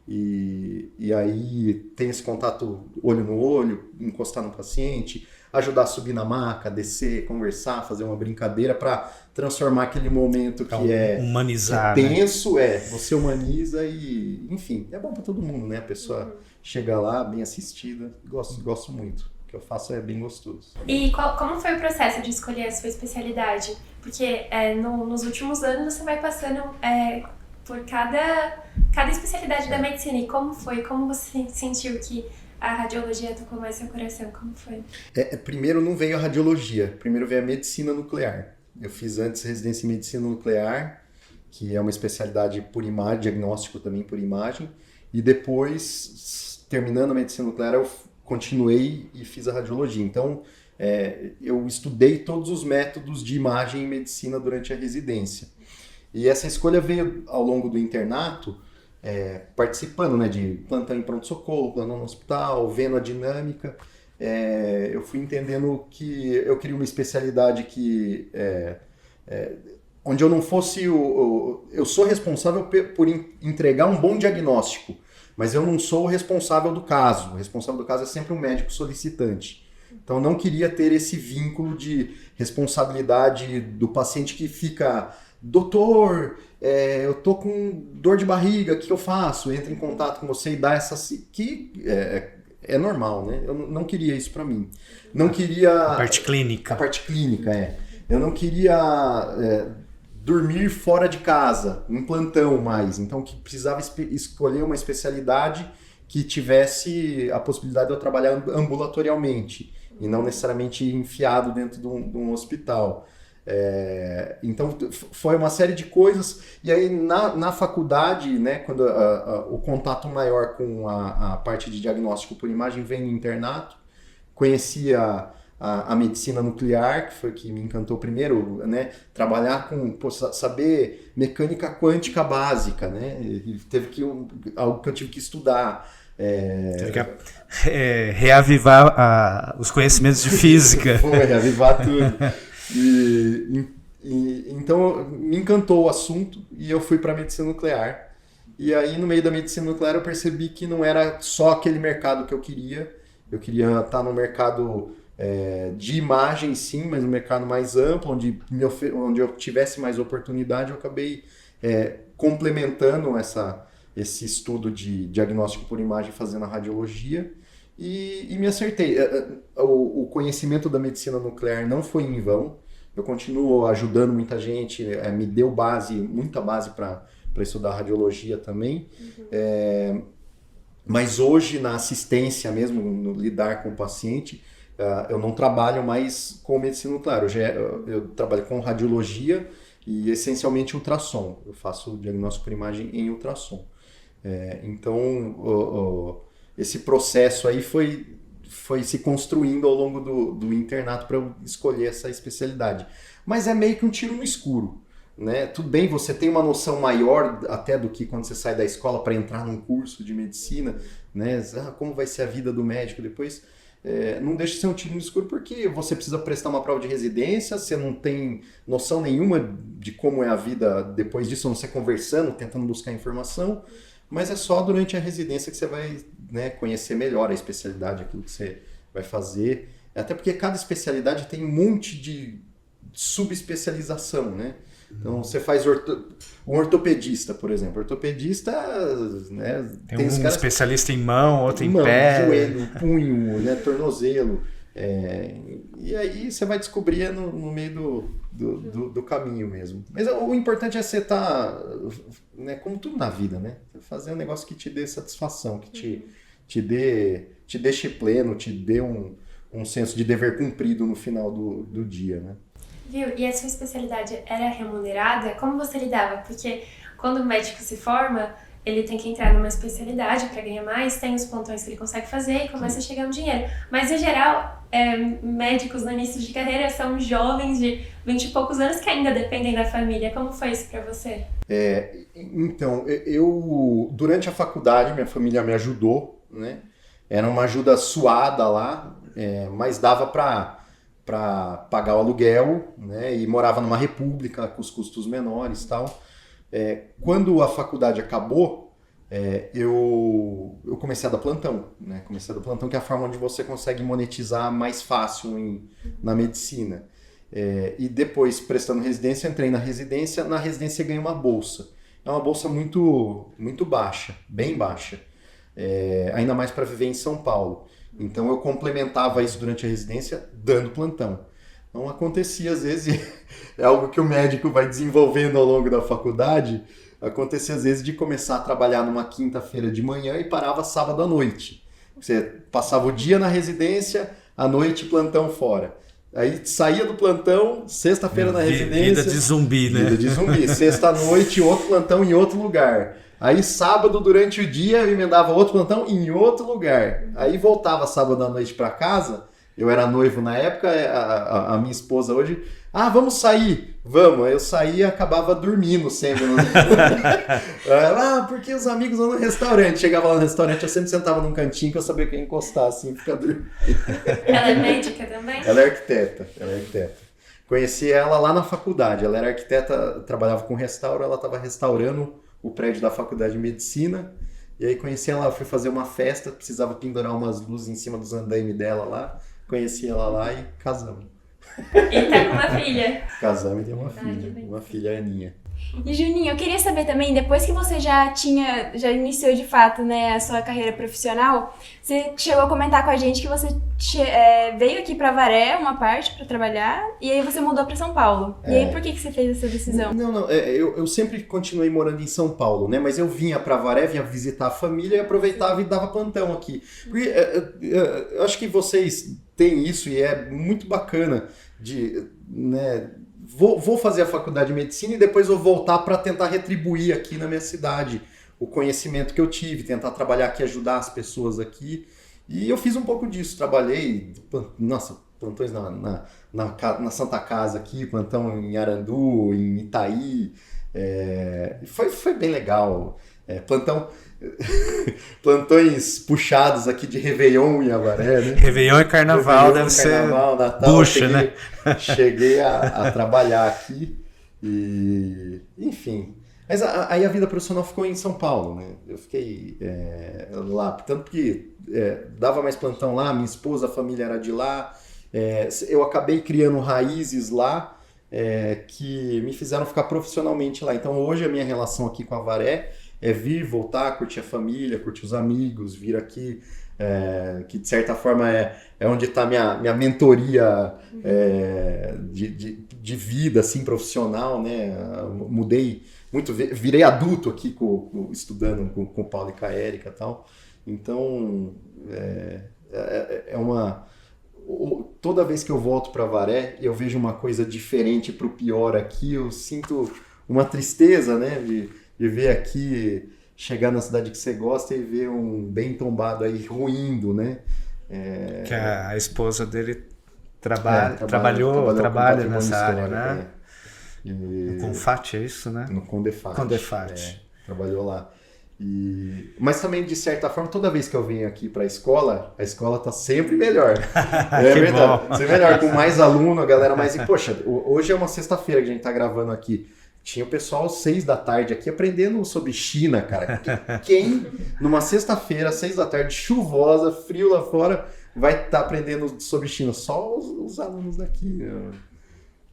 E aí tem esse contato olho no olho, encostar no paciente, ajudar a subir na maca, descer, conversar, fazer uma brincadeira para transformar aquele momento que humanizar, que é tenso, né? Você humaniza e, enfim, é bom para todo mundo, né? A pessoa chega lá bem assistida, gosto muito. O que eu faço é bem gostoso. E como foi o processo de escolher a sua especialidade? Porque nos últimos anos você vai passando por cada especialidade da medicina. E como foi? Como você sentiu que a radiologia tocou mais seu coração? Como foi? Primeiro não veio a radiologia, primeiro veio a medicina nuclear. Eu fiz antes residência em medicina nuclear, que é uma especialidade por imagem, diagnóstico também por imagem, e depois, terminando a medicina nuclear, eu continuei e fiz a radiologia. Então, eu estudei todos os métodos de imagem em medicina durante a residência. E essa escolha veio ao longo do internato, participando, né, de plantão em pronto-socorro, plantão no hospital, vendo a dinâmica. Eu fui entendendo que eu queria uma especialidade que onde eu não fosse eu sou responsável por entregar um bom diagnóstico, mas eu não sou o responsável do caso. O responsável do caso é sempre um médico solicitante. Então eu não queria ter esse vínculo de responsabilidade do paciente que fica: doutor, eu tô com dor de barriga, o que eu faço? Entra em contato com você e dá essa... que é normal, né? Eu não queria isso para mim. Não queria... A parte clínica. A parte clínica, Eu não queria dormir fora de casa, em plantão mais. Então, que precisava escolher uma especialidade que tivesse a possibilidade de eu trabalhar ambulatorialmente e não necessariamente enfiado dentro de um hospital. Então, foi uma série de coisas. E aí, na faculdade, né, quando o contato maior com a parte de diagnóstico por imagem vem no internato, conheci a medicina nuclear, que foi que me encantou primeiro, né? Trabalhar com, saber mecânica quântica básica, né? E algo que eu tive que estudar. Teve que reavivar os conhecimentos de física. Foi, reavivar tudo. Então me encantou o assunto e eu fui para a medicina nuclear. E aí, no meio da medicina nuclear, eu percebi que não era só aquele mercado que eu queria. Eu queria estar no mercado de imagem, sim, mas no mercado mais amplo, onde eu tivesse mais oportunidade. Eu acabei complementando esse estudo de diagnóstico por imagem fazendo a radiologia e me acertei. O conhecimento da medicina nuclear não foi em vão. Eu continuo ajudando muita gente, me deu muita base para estudar radiologia também. Mas hoje, na assistência mesmo, no lidar com o paciente, eu não trabalho mais com medicina nuclear. Hoje eu trabalho com radiologia e essencialmente ultrassom. Eu faço diagnóstico por imagem em ultrassom. Então, esse processo aí foi se construindo ao longo do internato para eu escolher essa especialidade. Mas é meio que um tiro no escuro, né? Tudo bem, você tem uma noção maior até do que quando você sai da escola para entrar num curso de medicina, né? Como vai ser a vida do médico depois? Não deixa de ser um tiro no escuro porque você precisa prestar uma prova de residência, você não tem noção nenhuma de como é a vida depois disso, você conversando, tentando buscar informação. Mas é só durante a residência que você vai, né, conhecer melhor a especialidade, aquilo que você vai fazer. Até porque cada especialidade tem um monte de subespecialização, né? Então você faz um ortopedista, por exemplo. Ortopedista, né, tem um especialista em mão, outro em pé, joelho, punho, né, tornozelo. E aí você vai descobrir no meio do caminho mesmo. Mas o importante é você estar, né, como tudo na vida, né? Fazer um negócio que te dê satisfação, que te deixe pleno, te dê um senso de dever cumprido no final do dia, né? Viu? E a sua especialidade era remunerada? Como você lidava? Porque quando o médico se forma, ele tem que entrar numa especialidade para ganhar mais, tem os plantões que ele consegue fazer e começa a chegar um dinheiro. Mas, em geral, médicos no início de carreira são jovens de 20 e poucos anos que ainda dependem da família. Como foi isso para você? Então, durante a faculdade, minha família me ajudou, né? Era uma ajuda suada lá, mas dava para pagar o aluguel, né? E morava numa república com os custos menores e tal. Quando a faculdade acabou, eu comecei a dar plantão, né? Comecei a dar plantão, que é a forma onde você consegue monetizar mais fácil na medicina. E depois, prestando residência, entrei na residência. Na residência ganhei uma bolsa. É uma bolsa muito, muito baixa, bem baixa. Ainda mais para viver em São Paulo. Então eu complementava isso durante a residência dando plantão. Então acontecia às vezes, é algo que o médico vai desenvolvendo ao longo da faculdade, acontecia às vezes de começar a trabalhar numa quinta-feira de manhã e parava sábado à noite. Você passava o dia na residência, à noite plantão fora. Aí saía do plantão, sexta-feira na residência. Vida de zumbi, né? Vida de zumbi. Sexta-noite, outro plantão em outro lugar. Aí sábado, durante o dia, eu emendava outro plantão em outro lugar. Aí voltava sábado à noite para casa. Eu era noivo na época, a minha esposa hoje... vamos sair. Vamos. Aí eu saía e acabava dormindo sempre. Porque os amigos vão no restaurante. Chegava lá no restaurante, eu sempre sentava num cantinho que eu sabia que ia encostar assim, ficar dormindo. Ela é médica também? Ela é arquiteta. Conheci ela lá na faculdade. Ela era arquiteta, trabalhava com restauro, ela estava restaurando o prédio da faculdade de medicina. E aí conheci ela, fui fazer uma festa, precisava pendurar umas luzes em cima dos andaimes dela lá. Conheci ela lá e casamos. E tá com uma filha. Casamos e tem uma filha. Uma filha, a Aninha. E Juninho, eu queria saber também, depois que você já iniciou de fato, né, a sua carreira profissional, você chegou a comentar com a gente que você veio aqui pra Avaré, uma parte, pra trabalhar, e aí você mudou pra São Paulo. E aí, por que você fez essa decisão? Não, eu sempre continuei morando em São Paulo, né, mas eu vinha pra Avaré, vinha visitar a família e aproveitava e dava plantão aqui. Porque eu acho que vocês têm isso e é muito bacana de, né... Vou fazer a faculdade de medicina e depois vou voltar para tentar retribuir aqui na minha cidade o conhecimento que eu tive, tentar trabalhar aqui, ajudar as pessoas aqui. E eu fiz um pouco disso, trabalhei, plantões na Santa Casa aqui, plantão em Arandu, em Itaí, foi bem legal. Plantões puxados aqui de Réveillon em Avaré, né? Réveillon e Carnaval deve ser Natal, bucha, né? Cheguei a trabalhar aqui e... Enfim. Mas aí a vida profissional ficou em São Paulo, né? Eu fiquei lá, tanto que dava mais plantão lá, minha esposa, a família era de lá. Eu acabei criando raízes lá que me fizeram ficar profissionalmente lá. Então hoje a minha relação aqui com a Avaré é vir, voltar, curtir a família, curtir os amigos, vir aqui, que de certa forma é onde está minha mentoria de vida assim, profissional, né? Mudei muito, virei adulto aqui estudando com o Paulo e com a Érica e tal. Então, toda vez que eu volto para Avaré e eu vejo uma coisa diferente para o pior aqui, eu sinto uma tristeza, né? De ver aqui, chegar na cidade que você gosta e ver um bem tombado aí ruindo, né? Que a esposa dele trabalha nessa área, né? No Confat, é isso, né? No Condefat. Condefat. Trabalhou lá. Mas também, de certa forma, toda vez que eu venho aqui para a escola tá sempre melhor. É verdade. Sempre melhor, com mais aluno, a galera mais... E, poxa, hoje é uma sexta-feira que a gente tá gravando aqui. Tinha o pessoal às 6 da tarde aqui aprendendo sobre China, cara. Quem, numa sexta-feira, às 6 da tarde, chuvosa, frio lá fora, vai estar aprendendo sobre China? Só os alunos daqui. Né?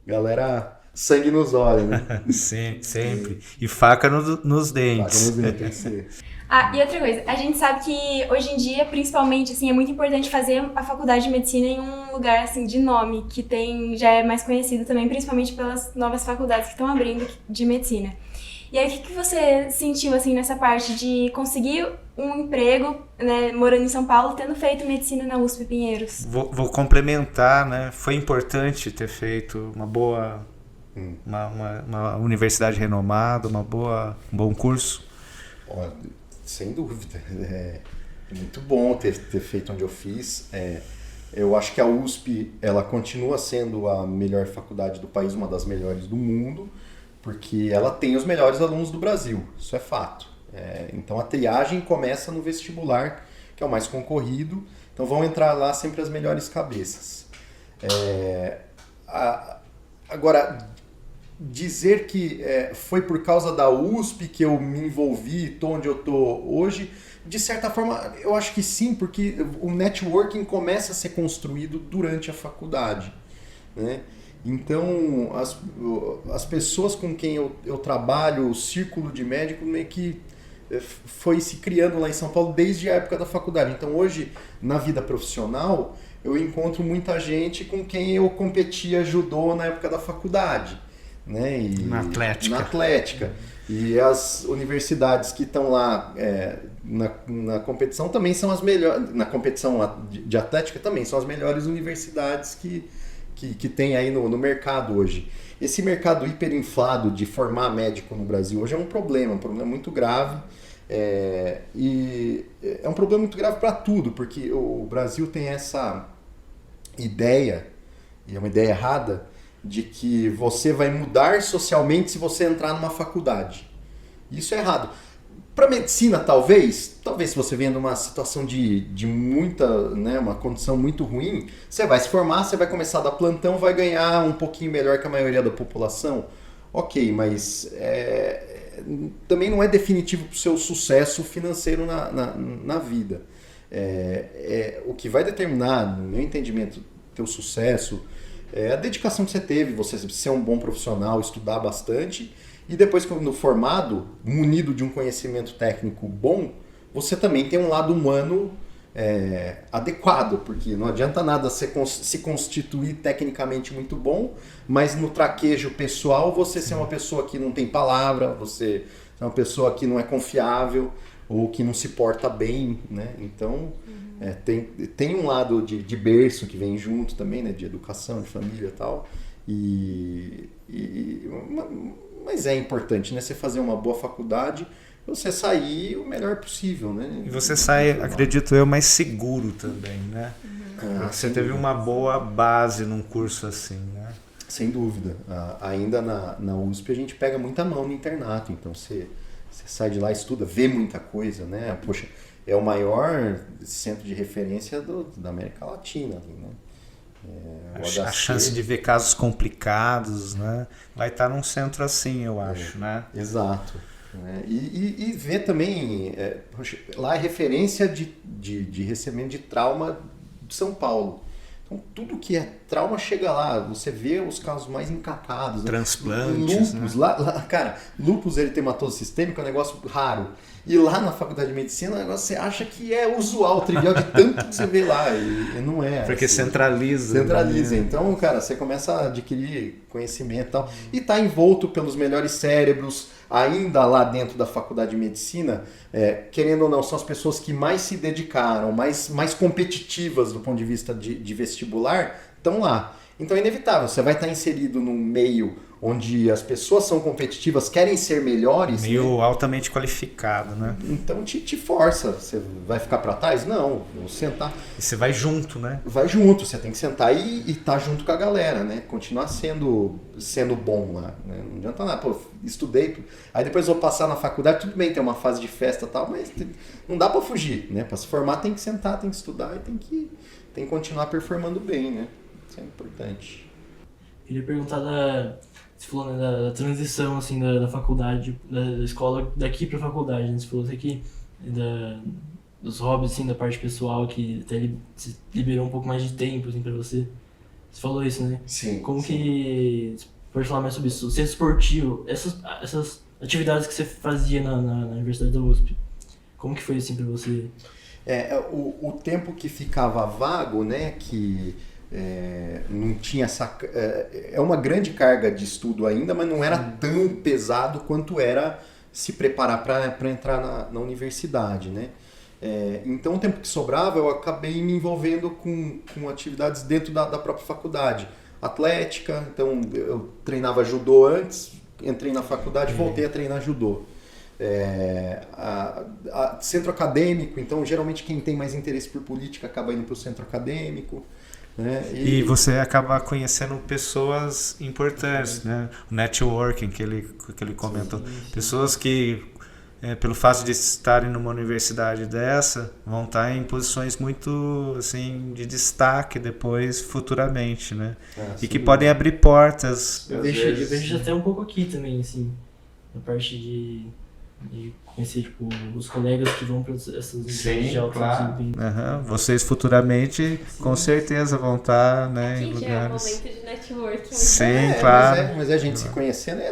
Galera, sangue nos olhos, né? Sim, sempre. E faca nos dentes. Faca nos dentes, tem que ser. E outra coisa, a gente sabe que hoje em dia, principalmente, assim, é muito importante fazer a faculdade de medicina em um lugar, assim, de nome, que já é mais conhecido também, principalmente pelas novas faculdades que estão abrindo de medicina. E aí, o que você sentiu, assim, nessa parte de conseguir um emprego, né, morando em São Paulo, tendo feito medicina na USP Pinheiros? Vou complementar, né? Foi importante ter feito uma boa... Uma universidade renomada, um bom curso. Sem dúvida. É muito bom ter feito onde eu fiz. Eu acho que a USP ela continua sendo a melhor faculdade do país, uma das melhores do mundo, porque ela tem os melhores alunos do Brasil. Isso é fato. Então a triagem começa no vestibular, que é o mais concorrido. Então vão entrar lá sempre as melhores cabeças. Agora, dizer que foi por causa da USP que eu me envolvi, estou onde eu estou hoje, de certa forma eu acho que sim, porque o networking começa a ser construído durante a faculdade, né? Então as pessoas com quem eu trabalho, o círculo de médico meio que foi se criando lá em São Paulo desde a época da faculdade. Então hoje, na vida profissional, eu encontro muita gente com quem eu competia judô na época da faculdade. né? E Na Atlética. E as universidades que estão lá na competição também são as melhores. Na competição de atlética também são as melhores universidades que tem aí no mercado hoje. Esse mercado hiperinflado de formar médico no Brasil hoje é um problema muito grave. E é um problema muito grave para tudo, porque o Brasil tem essa ideia, e é uma ideia errada, de que você vai mudar socialmente se você entrar numa faculdade. Isso é errado. Para medicina, talvez se você venha numa situação de muita, né, uma condição muito ruim, você vai se formar, você vai começar a dar plantão, vai ganhar um pouquinho melhor que a maioria da população. Ok, mas também não é definitivo para o seu sucesso financeiro na vida. O que vai determinar, no meu entendimento, teu sucesso é a dedicação que você teve, você ser um bom profissional, estudar bastante. E depois, quando formado, munido de um conhecimento técnico bom, você também tem um lado humano adequado, porque não adianta nada você se constituir tecnicamente muito bom, mas no traquejo pessoal você ser uma pessoa que não tem palavra, você é uma pessoa que não é confiável ou que não se porta bem, né? Então, tem um lado de berço que vem junto também, né? De educação, de família e tal. Mas é importante, né? Você fazer uma boa faculdade, você sair o melhor possível, né? E você sai, acredito eu, mais seguro também, né? Você teve uma boa base num curso assim, né? Sem dúvida. Ainda na USP a gente pega muita mão no internato, então você sai de lá, estuda, vê muita coisa, né? Poxa, é o maior centro de referência da América Latina, né? A chance de ver casos complicados, né? Vai estar num centro assim, eu acho, né? Exato. E ver também, lá é referência de recebimento de trauma de São Paulo. Então, tudo que é trauma chega lá, você vê os casos mais encapados. Transplantes, lúpus, né? Cara, lúpus eritematoso sistêmico é um negócio raro. E lá na faculdade de medicina, o negócio você acha que é usual, trivial, de tanto que você vê lá. E não é. Porque assim, centraliza. Né? Então, cara, você começa a adquirir conhecimento e tal. E tá envolto pelos melhores cérebros, ainda lá dentro da faculdade de medicina, querendo ou não, são as pessoas que mais se dedicaram, mais competitivas do ponto de vista de vestibular, estão lá. Então é inevitável, você vai estar inserido num meio onde as pessoas são competitivas, querem ser melhores. Meio né? altamente qualificado, né? Então te força. Você vai ficar para trás? Não, vou sentar. E você vai junto, né? Vai junto, você tem que sentar e estar junto com a galera, né? Continuar sendo bom lá. Né? Não adianta nada, pô, estudei, aí depois vou passar na faculdade, tudo bem, tem uma fase de festa e tal, mas não dá para fugir, né? Para se formar tem que sentar, tem que estudar e tem que continuar performando bem, né? Isso é importante. Queria perguntar você falou, né, da transição assim, da faculdade, da escola daqui para a faculdade, né? Você falou aqui dos hobbies, assim, da parte pessoal, que até se liberou um pouco mais de tempo assim, para você. Você falou isso, né? Sim. Como que... Você pode falar mais sobre isso? O centro esportivo, essas atividades que você fazia na Universidade da USP, como que foi assim para você? O tempo que ficava vago, né, que... não tinha essa... É uma grande carga de estudo ainda, mas não era tão pesado quanto era se preparar para entrar na universidade, né? Então o tempo que sobrava eu acabei me envolvendo com atividades dentro da própria faculdade. Atlética, então eu treinava judô antes, entrei na faculdade e voltei a treinar judô. Centro acadêmico, então geralmente quem tem mais interesse por política acaba indo para o centro acadêmico. Né? E você acaba conhecendo pessoas importantes, né? O networking que ele comentou. Pessoas que, pelo fato de estarem numa universidade dessa, vão estar em posições muito assim, de destaque depois, futuramente, né? E que podem abrir portas. Eu vejo até um pouco aqui também, assim, na parte de conhecer tipo, os colegas que vão para essas empresas de alto desempenho. Vocês futuramente, com certeza, vão estar, né, em lugares... já é um momento de networking. Sim, claro. Mas a gente se conhecendo,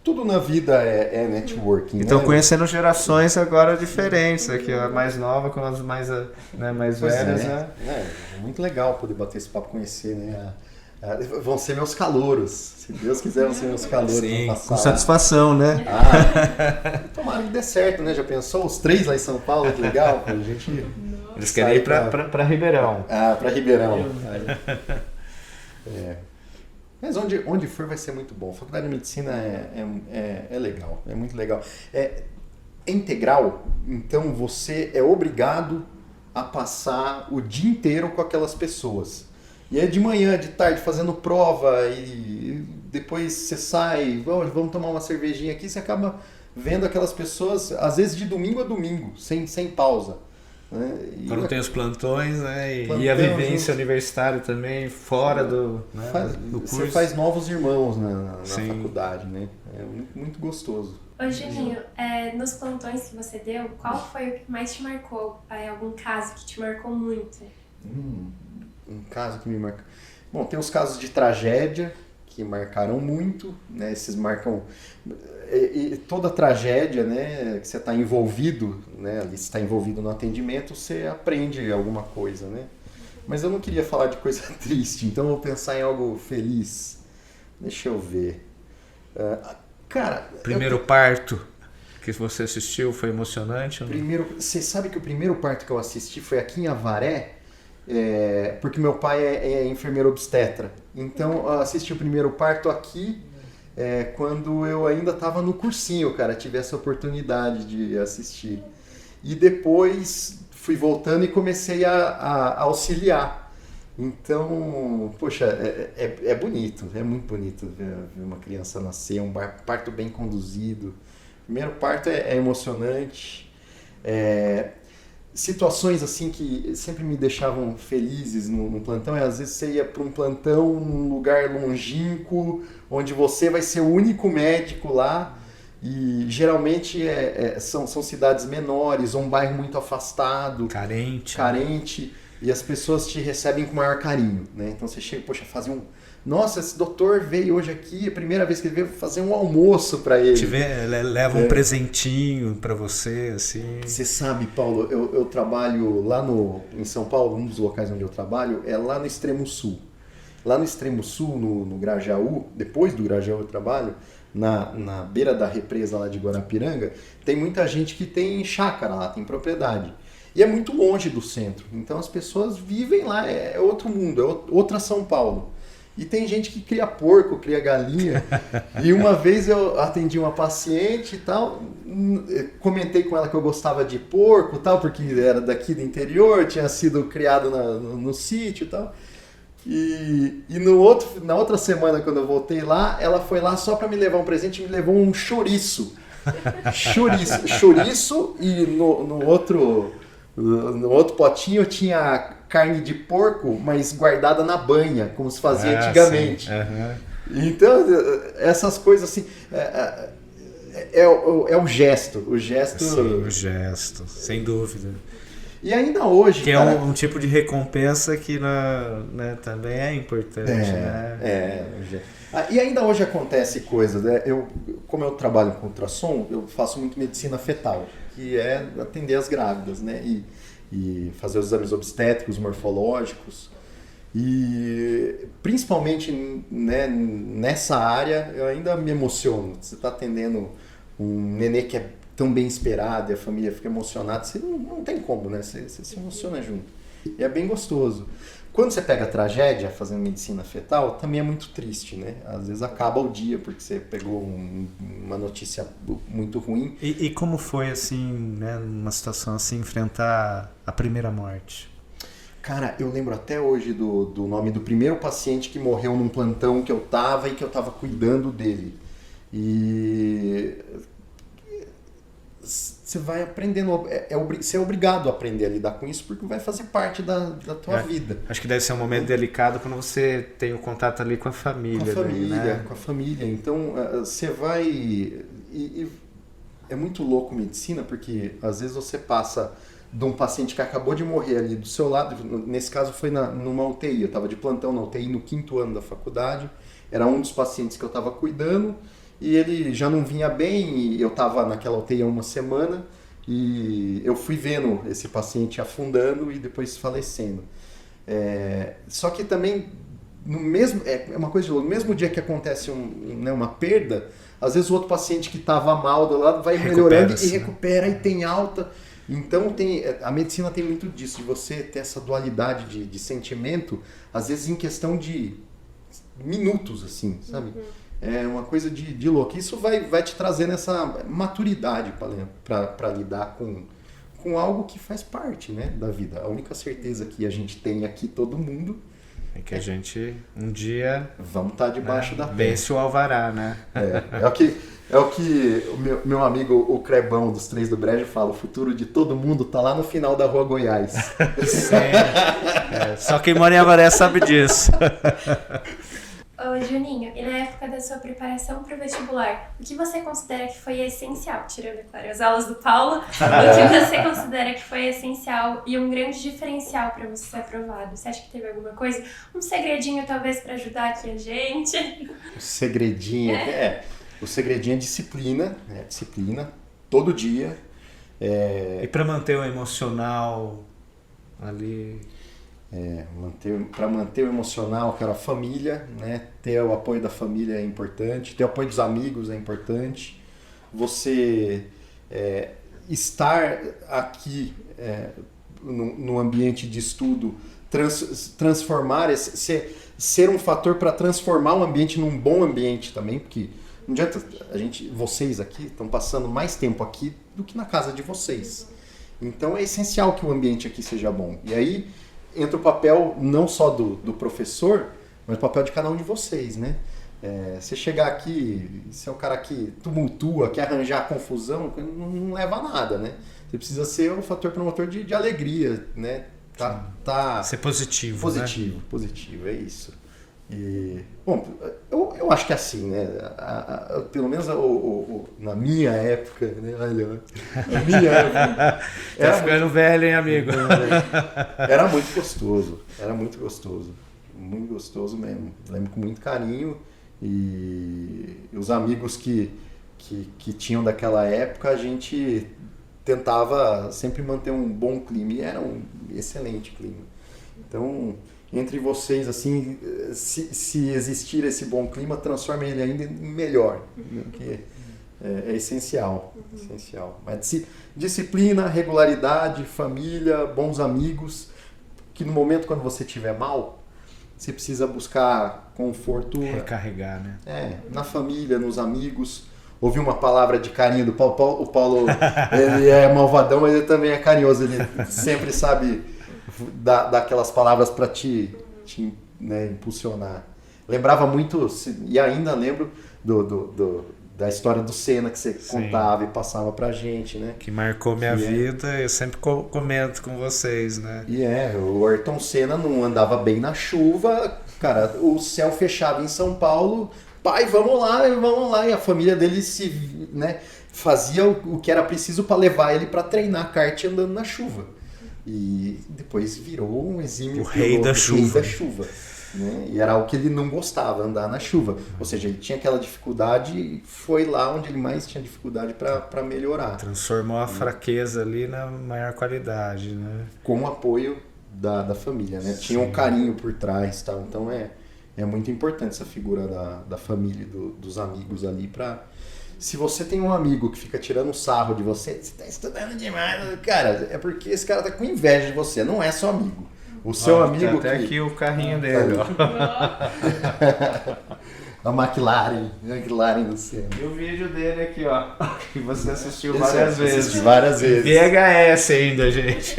tudo na vida é networking. Então, né? conhecendo gerações agora diferentes, aqui a mais nova com as mais velhas. É muito legal poder bater esse papo, conhecer, né, Vão ser meus calouros. Se Deus quiser, vão ser meus calouros. Sim, vão passar com lá. satisfação, né? Tomara que dê certo, né? Já pensou? Os 3 lá em São Paulo, que legal. A gente Eles querem ir pra Ribeirão. para Ribeirão. Mas onde for vai ser muito bom. A faculdade de medicina é legal, é muito legal. É integral, então você é obrigado a passar o dia inteiro com aquelas pessoas. E é de manhã, de tarde, fazendo prova e depois você sai, vamos tomar uma cervejinha aqui, você acaba vendo aquelas pessoas, às vezes de domingo a domingo, sem pausa. Né? Quando tem os plantões, né? Plantão, E a vivência universitária também, fora do curso. Você faz novos irmãos na Sim. faculdade, né? É muito gostoso. Ô Juninho, nos plantões que você deu, qual foi o que mais te marcou? Algum caso que te marcou muito? Um caso que me marca. Bom, tem os casos de tragédia que marcaram muito, né? Esses marcam. E toda tragédia, né, que você está envolvido, né, ali você está envolvido no atendimento, você aprende alguma coisa, né? Mas eu não queria falar de coisa triste, então eu vou pensar em algo feliz. Deixa eu ver. Cara... Primeiro parto que você assistiu foi emocionante? Você sabe que o primeiro parto que eu assisti foi aqui em Avaré, porque meu pai é enfermeiro obstetra. Então eu assisti o primeiro parto aqui, quando eu ainda estava no cursinho, cara, tive essa oportunidade de assistir. E depois fui voltando e comecei a auxiliar. Então, poxa, é bonito, é muito bonito ver uma criança nascer, um parto bem conduzido. O primeiro parto é emocionante. Situações assim que sempre me deixavam felizes no plantão, às vezes você ia para um plantão num lugar longínquo, onde você vai ser o único médico lá, e geralmente são cidades menores, ou um bairro muito afastado, carente, e as pessoas te recebem com o maior carinho, né? Então você chega, poxa, nossa, esse doutor veio hoje aqui, é a primeira vez que ele veio fazer um almoço para ele. Leva um presentinho para você, assim. Você sabe, Paulo, eu trabalho lá em São Paulo, um dos locais onde eu trabalho é lá no extremo sul. Lá no extremo sul, no Grajaú, depois do Grajaú eu trabalho, na beira da represa lá de Guarapiranga, tem muita gente que tem chácara lá, tem propriedade. E é muito longe do centro, então as pessoas vivem lá, é outro mundo, é outra São Paulo. E tem gente que cria porco, cria galinha. E uma vez eu atendi uma paciente e tal, comentei com ela que eu gostava de porco e tal, porque era daqui do interior, tinha sido criado no sítio e tal. E na outra semana, quando eu voltei lá, ela foi lá só para me levar um presente e me levou um chouriço. Chouriço e no outro potinho tinha carne de porco, mas guardada na banha, como se fazia antigamente. Então, essas coisas assim, é o gesto. Sim, o gesto, sem dúvida. E ainda hoje, que cara, é um tipo de recompensa que também é importante. E ainda hoje acontece coisa, né? Como eu trabalho com ultrassom, eu faço muito medicina fetal, que é atender as grávidas, né? E fazer os exames obstétricos, morfológicos. E principalmente, né, nessa área eu ainda me emociono. Você está atendendo um nenê que é tão bem esperado e a família fica emocionada, você não tem como, né? Você se emociona junto. E é bem gostoso. Quando você pega a tragédia fazendo medicina fetal, também é muito triste, né? Às vezes acaba o dia porque você pegou uma notícia muito ruim. E como foi, assim, né, numa situação assim, enfrentar a primeira morte? Cara, eu lembro até hoje do nome do primeiro paciente que morreu num plantão que eu tava e que eu tava cuidando dele. E você vai aprendendo, você é obrigado a aprender a lidar com isso porque vai fazer parte da tua vida. Acho que deve ser um momento delicado quando você tem o contato ali com a família. Com a família. Então, você vai... E é muito louco medicina porque às vezes você passa de um paciente que acabou de morrer ali do seu lado, nesse caso foi numa UTI, eu estava de plantão na UTI no 5º ano da faculdade, era um dos pacientes que eu estava cuidando, e ele já não vinha bem, e eu estava naquela UTI há uma semana, e eu fui vendo esse paciente afundando e depois falecendo. Só que também, no mesmo, é uma coisa de louco, no mesmo dia que acontece uma perda, às vezes o outro paciente que estava mal do lado vai melhorando e recupera e tem alta. Então a medicina tem muito disso, de você ter essa dualidade de sentimento, às vezes em questão de minutos, assim, sabe? É uma coisa de louco. Isso vai te trazendo essa maturidade para lidar com algo que faz parte, né, da vida. A única certeza que a gente tem aqui, todo mundo, é que a gente um dia vamos estar debaixo da terra. Vence o alvará, né? É o que o meu amigo, o Crebão dos Três do Brejo, fala: o futuro de todo mundo tá lá no final da Rua Goiás. Sim. Só quem mora em Avaré sabe disso. Ô Juninho, e na época da sua preparação para o vestibular, o que você considera que foi essencial, tirando, claro, as aulas do Paulo, o que você considera que foi essencial e um grande diferencial para você ser aprovado? Você acha que teve alguma coisa? Um segredinho, talvez, para ajudar aqui a gente? O segredinho, o segredinho é disciplina, disciplina, todo dia. E para manter o emocional ali... Para manter o emocional, cara, a família, né? Ter o apoio da família é importante, ter o apoio dos amigos é importante. Você estar aqui no ambiente de estudo, transformar, ser um fator para transformar o ambiente num bom ambiente também, porque não adianta vocês aqui estão passando mais tempo aqui do que na casa de vocês. Então é essencial que o ambiente aqui seja bom. E aí entra o papel não só do professor, mas o papel de cada um de vocês, né? Você chegar aqui, ser um cara que tumultua, quer arranjar confusão, não leva a nada, né? Você precisa ser um fator promotor de alegria, né? Ser positivo, Positivo, é isso. E, bom, eu acho que é assim, né? Pelo menos na minha época, né? Na minha época. Tá ficando velho, hein, amigo? Era muito gostoso. Muito gostoso mesmo. Lembro com muito carinho. E os amigos que tinham daquela época, a gente tentava sempre manter um bom clima. E era um excelente clima. Então, entre vocês, assim, se existir esse bom clima, transforme ele ainda em melhor, porque é essencial, essencial. Mas disciplina, regularidade, família, bons amigos, que no momento quando você estiver mal, você precisa buscar conforto. Recarregar, né? Na família, nos amigos. Ouvir uma palavra de carinho do Paulo. O Paulo, ele é malvadão, mas ele também é carinhoso, ele sempre sabe dar aquelas palavras para te né, impulsionar. Lembrava muito, e ainda lembro da história do Senna que você contava e passava pra gente, né? Que marcou minha vida, eu sempre comento com vocês, né? E o Ayrton Senna não andava bem na chuva, cara, o céu fechava em São Paulo, pai, vamos lá, e a família dele fazia o que era preciso para levar ele para treinar kart andando na chuva. E depois virou um exímio rei da chuva. Né? E era o que ele não gostava, andar na chuva. Ou seja, ele tinha aquela dificuldade e foi lá onde ele mais tinha dificuldade para melhorar. Transformou a fraqueza ali na maior qualidade, né? Com o apoio da família, né? Tinha um carinho por trás, tal. Então é muito importante essa figura da família e dos amigos ali para... Se você tem um amigo que fica tirando sarro de você tá estudando demais, cara, é porque esse cara tá com inveja de você, não é seu amigo. O seu amigo até aqui o carrinho dele, ó. A McLaren do Senna. E o vídeo dele aqui, ó, que você assistiu várias vezes. Assisti várias vezes. VHS ainda, gente.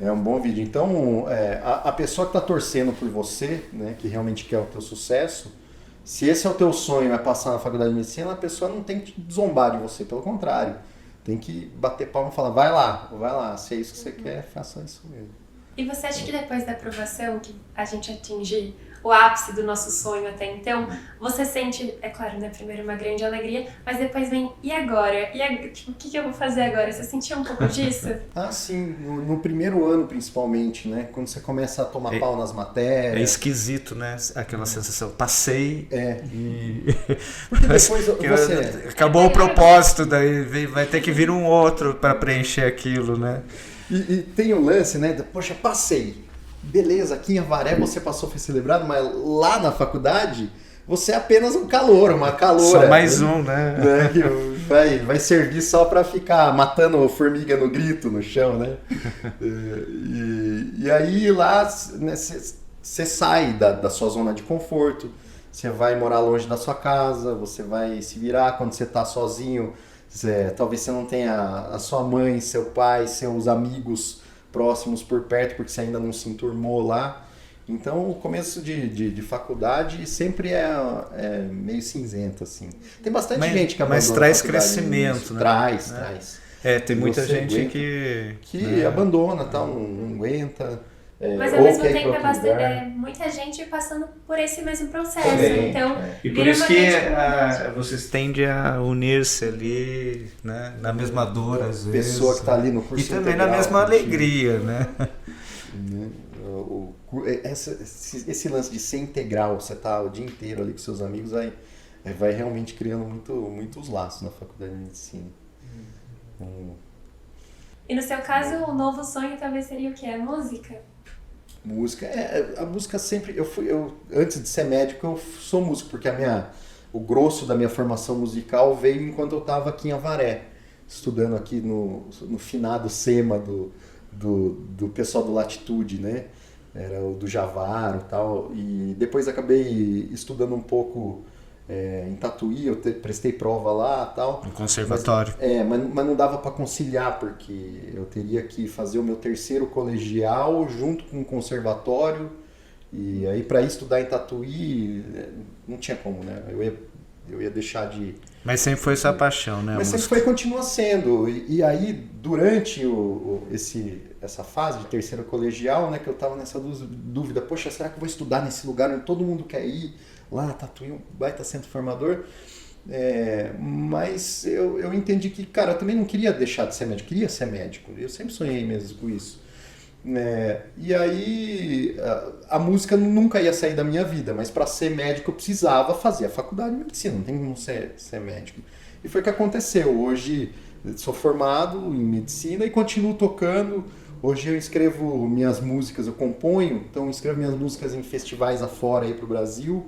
É um bom vídeo. Então, a pessoa que tá torcendo por você, né, que realmente quer o teu sucesso, se esse é o teu sonho, é passar na faculdade de medicina, a pessoa não tem que zombar de você, pelo contrário. Tem que bater palma e falar, vai lá, se é isso que você quer, faça isso mesmo. E você acha que depois da aprovação, que a gente atinge o ápice do nosso sonho até então, você sente, é claro, né, primeiro uma grande alegria, mas depois vem, e agora? Tipo, o que eu vou fazer agora? Você sentiu um pouco disso? Sim, no primeiro ano principalmente, né, quando você começa a tomar pau nas matérias. É esquisito, né, aquela sensação, passei Porque depois você... Acabou o propósito, daí vai ter que vir um outro para preencher aquilo, né? E tem o lance, né, poxa, passei. beleza, aqui em Avaré você passou, foi celebrado, mas lá na faculdade você é apenas um calouro, uma caloura. Só mais um, né? Que vai servir só para ficar matando formiga no grito no chão, né? E aí lá você sai da sua zona de conforto, você vai morar longe da sua casa, você vai se virar quando você está sozinho. Talvez você não tenha a sua mãe, seu pai, seus amigos próximos por perto, porque você ainda não se enturmou lá. Então, o começo de faculdade sempre é meio cinzento, assim. Tem bastante gente que abandona. Mas traz crescimento, né? Traz. Tem muita gente que abandona, tal, não aguenta. Mas ao mesmo tempo muita gente passando por esse mesmo processo. Então, e por isso que vocês tendem a unir-se ali, né? Na mesma dor, às vezes. Pessoa que está ali no curso e também integral, na mesma alegria, né? Esse lance de ser integral, você tá o dia inteiro ali com seus amigos, aí vai realmente criando muitos laços na faculdade de medicina. E no seu caso, o novo sonho talvez seria o quê? A música? Música. A música sempre... antes de ser médico, eu sou músico, porque o grosso da minha formação musical veio enquanto eu estava aqui em Avaré, estudando aqui no finado SEMA do pessoal do Latitude, né? Era o do Javaro e tal. E depois acabei estudando um pouco em Tatuí, eu prestei prova lá e tal. No conservatório. Mas não dava para conciliar, porque eu teria que fazer o meu terceiro colegial junto com o conservatório. E aí para estudar em Tatuí não tinha como, né? Eu ia deixar de... Mas sempre foi sua paixão, né? Mas sempre foi, continua sendo. E aí, durante essa fase de terceiro colegial, né, que eu estava nessa dúvida, poxa, será que eu vou estudar nesse lugar onde todo mundo quer ir? Lá, Tatuí, um baita centro formador. Mas eu entendi que, cara, eu também não queria deixar de ser médico, queria ser médico. Eu sempre sonhei mesmo com isso. E aí, a música nunca ia sair da minha vida, mas para ser médico eu precisava fazer a faculdade de medicina, não tem como ser médico. E foi o que aconteceu. Hoje sou formado em medicina e continuo tocando. Hoje eu escrevo minhas músicas, eu componho, então eu escrevo minhas músicas em festivais afora aí pro Brasil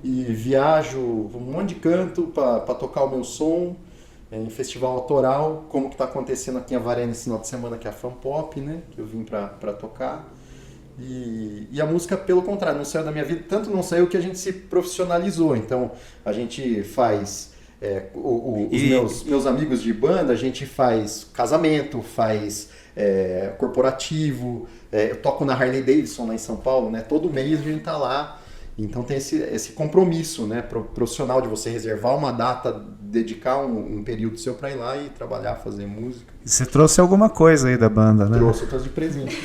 e viajo um monte de canto para tocar o meu som em festival autoral, como que está acontecendo aqui em Avaré nesse final de semana, que é a Fan Pop, né, que eu vim para tocar. E a música, pelo contrário, não saiu da minha vida, tanto não saiu que a gente se profissionalizou. Então a gente faz... os meus amigos de banda, a gente faz casamento, faz corporativo, eu toco na Harley Davidson lá em São Paulo, né? Todo mês a gente tá lá, então tem esse compromisso, né, profissional de você reservar uma data, dedicar um período seu para ir lá e trabalhar, fazer música. E você trouxe alguma coisa aí da banda, né? Trouxe de presente.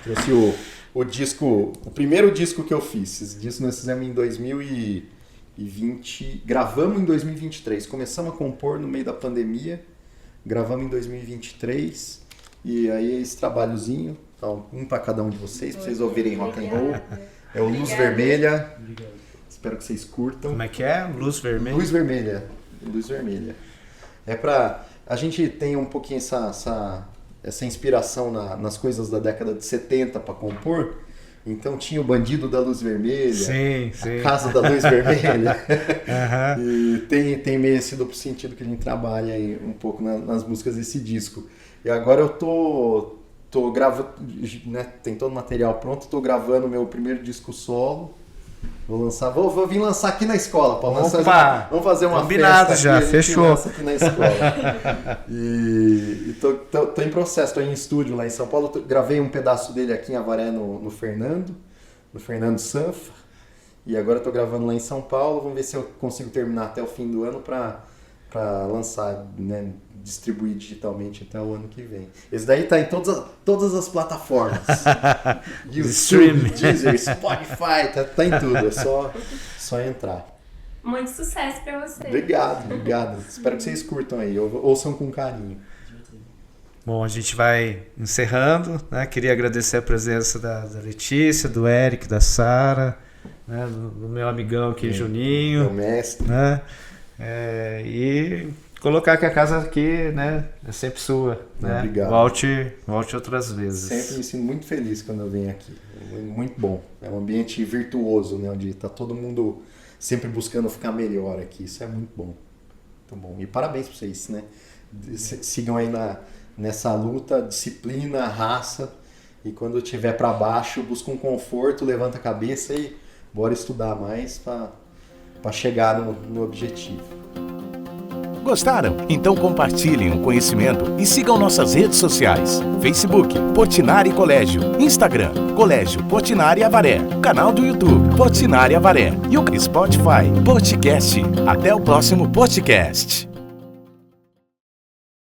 Trouxe o disco, o primeiro disco que eu fiz. Esse disco nós fizemos em 2020, gravamos em 2023, começamos a compor no meio da pandemia, gravamos em 2023 e aí esse trabalhozinho, então, um para cada um de vocês, para vocês ouvirem rock and roll. É o Luz Vermelha. Obrigado. Espero que vocês curtam. Como é que é? Luz Vermelha? Luz Vermelha. Luz Vermelha. A gente tem um pouquinho essa inspiração nas coisas da década de 70 para compor. Então tinha o Bandido da Luz Vermelha, sim. A Casa da Luz Vermelha. E tem meio esse duplo sentido que a gente trabalha aí um pouco nas músicas desse disco. E agora eu tô gravando, né, tem todo o material pronto, tô gravando meu primeiro disco solo. Vou vir lançar aqui na escola, Paulo. Vamos fazer uma combinado festa já, aqui, fechou. Aqui na escola. E tô em processo, tô em estúdio lá em São Paulo. Gravei um pedaço dele aqui em Avaré no Fernando Sanfa. E agora tô gravando lá em São Paulo. Vamos ver se eu consigo terminar até o fim do ano para lançar, né, distribuir digitalmente até o ano que vem. Esse daí tá em todas as plataformas. YouTube, Deezer, Spotify, tá em tudo. É só entrar. Muito sucesso pra você. Obrigado. Espero que vocês curtam aí. Ouçam com carinho. Bom, a gente vai encerrando, né? Queria agradecer a presença da Letícia, do Eric, da Sara, né? Do meu amigão aqui, Juninho. Meu mestre. Né? E colocar que a casa aqui, né, é sempre sua, né? Obrigado. Volte outras vezes. Sempre me sinto muito feliz quando eu venho aqui. É muito bom. É um ambiente virtuoso, né? Onde está todo mundo sempre buscando ficar melhor aqui. Isso é muito bom. Muito bom. E parabéns para vocês, né? Sigam aí nessa luta, disciplina, raça. E quando estiver para baixo, busca um conforto, levanta a cabeça e bora estudar mais para chegar no objetivo. Gostaram? Então compartilhem o conhecimento e sigam nossas redes sociais. Facebook, Portinari Colégio. Instagram, Colégio Portinari Avaré. Canal do YouTube, Portinari Avaré. E o Spotify, Podcast. Até o próximo podcast.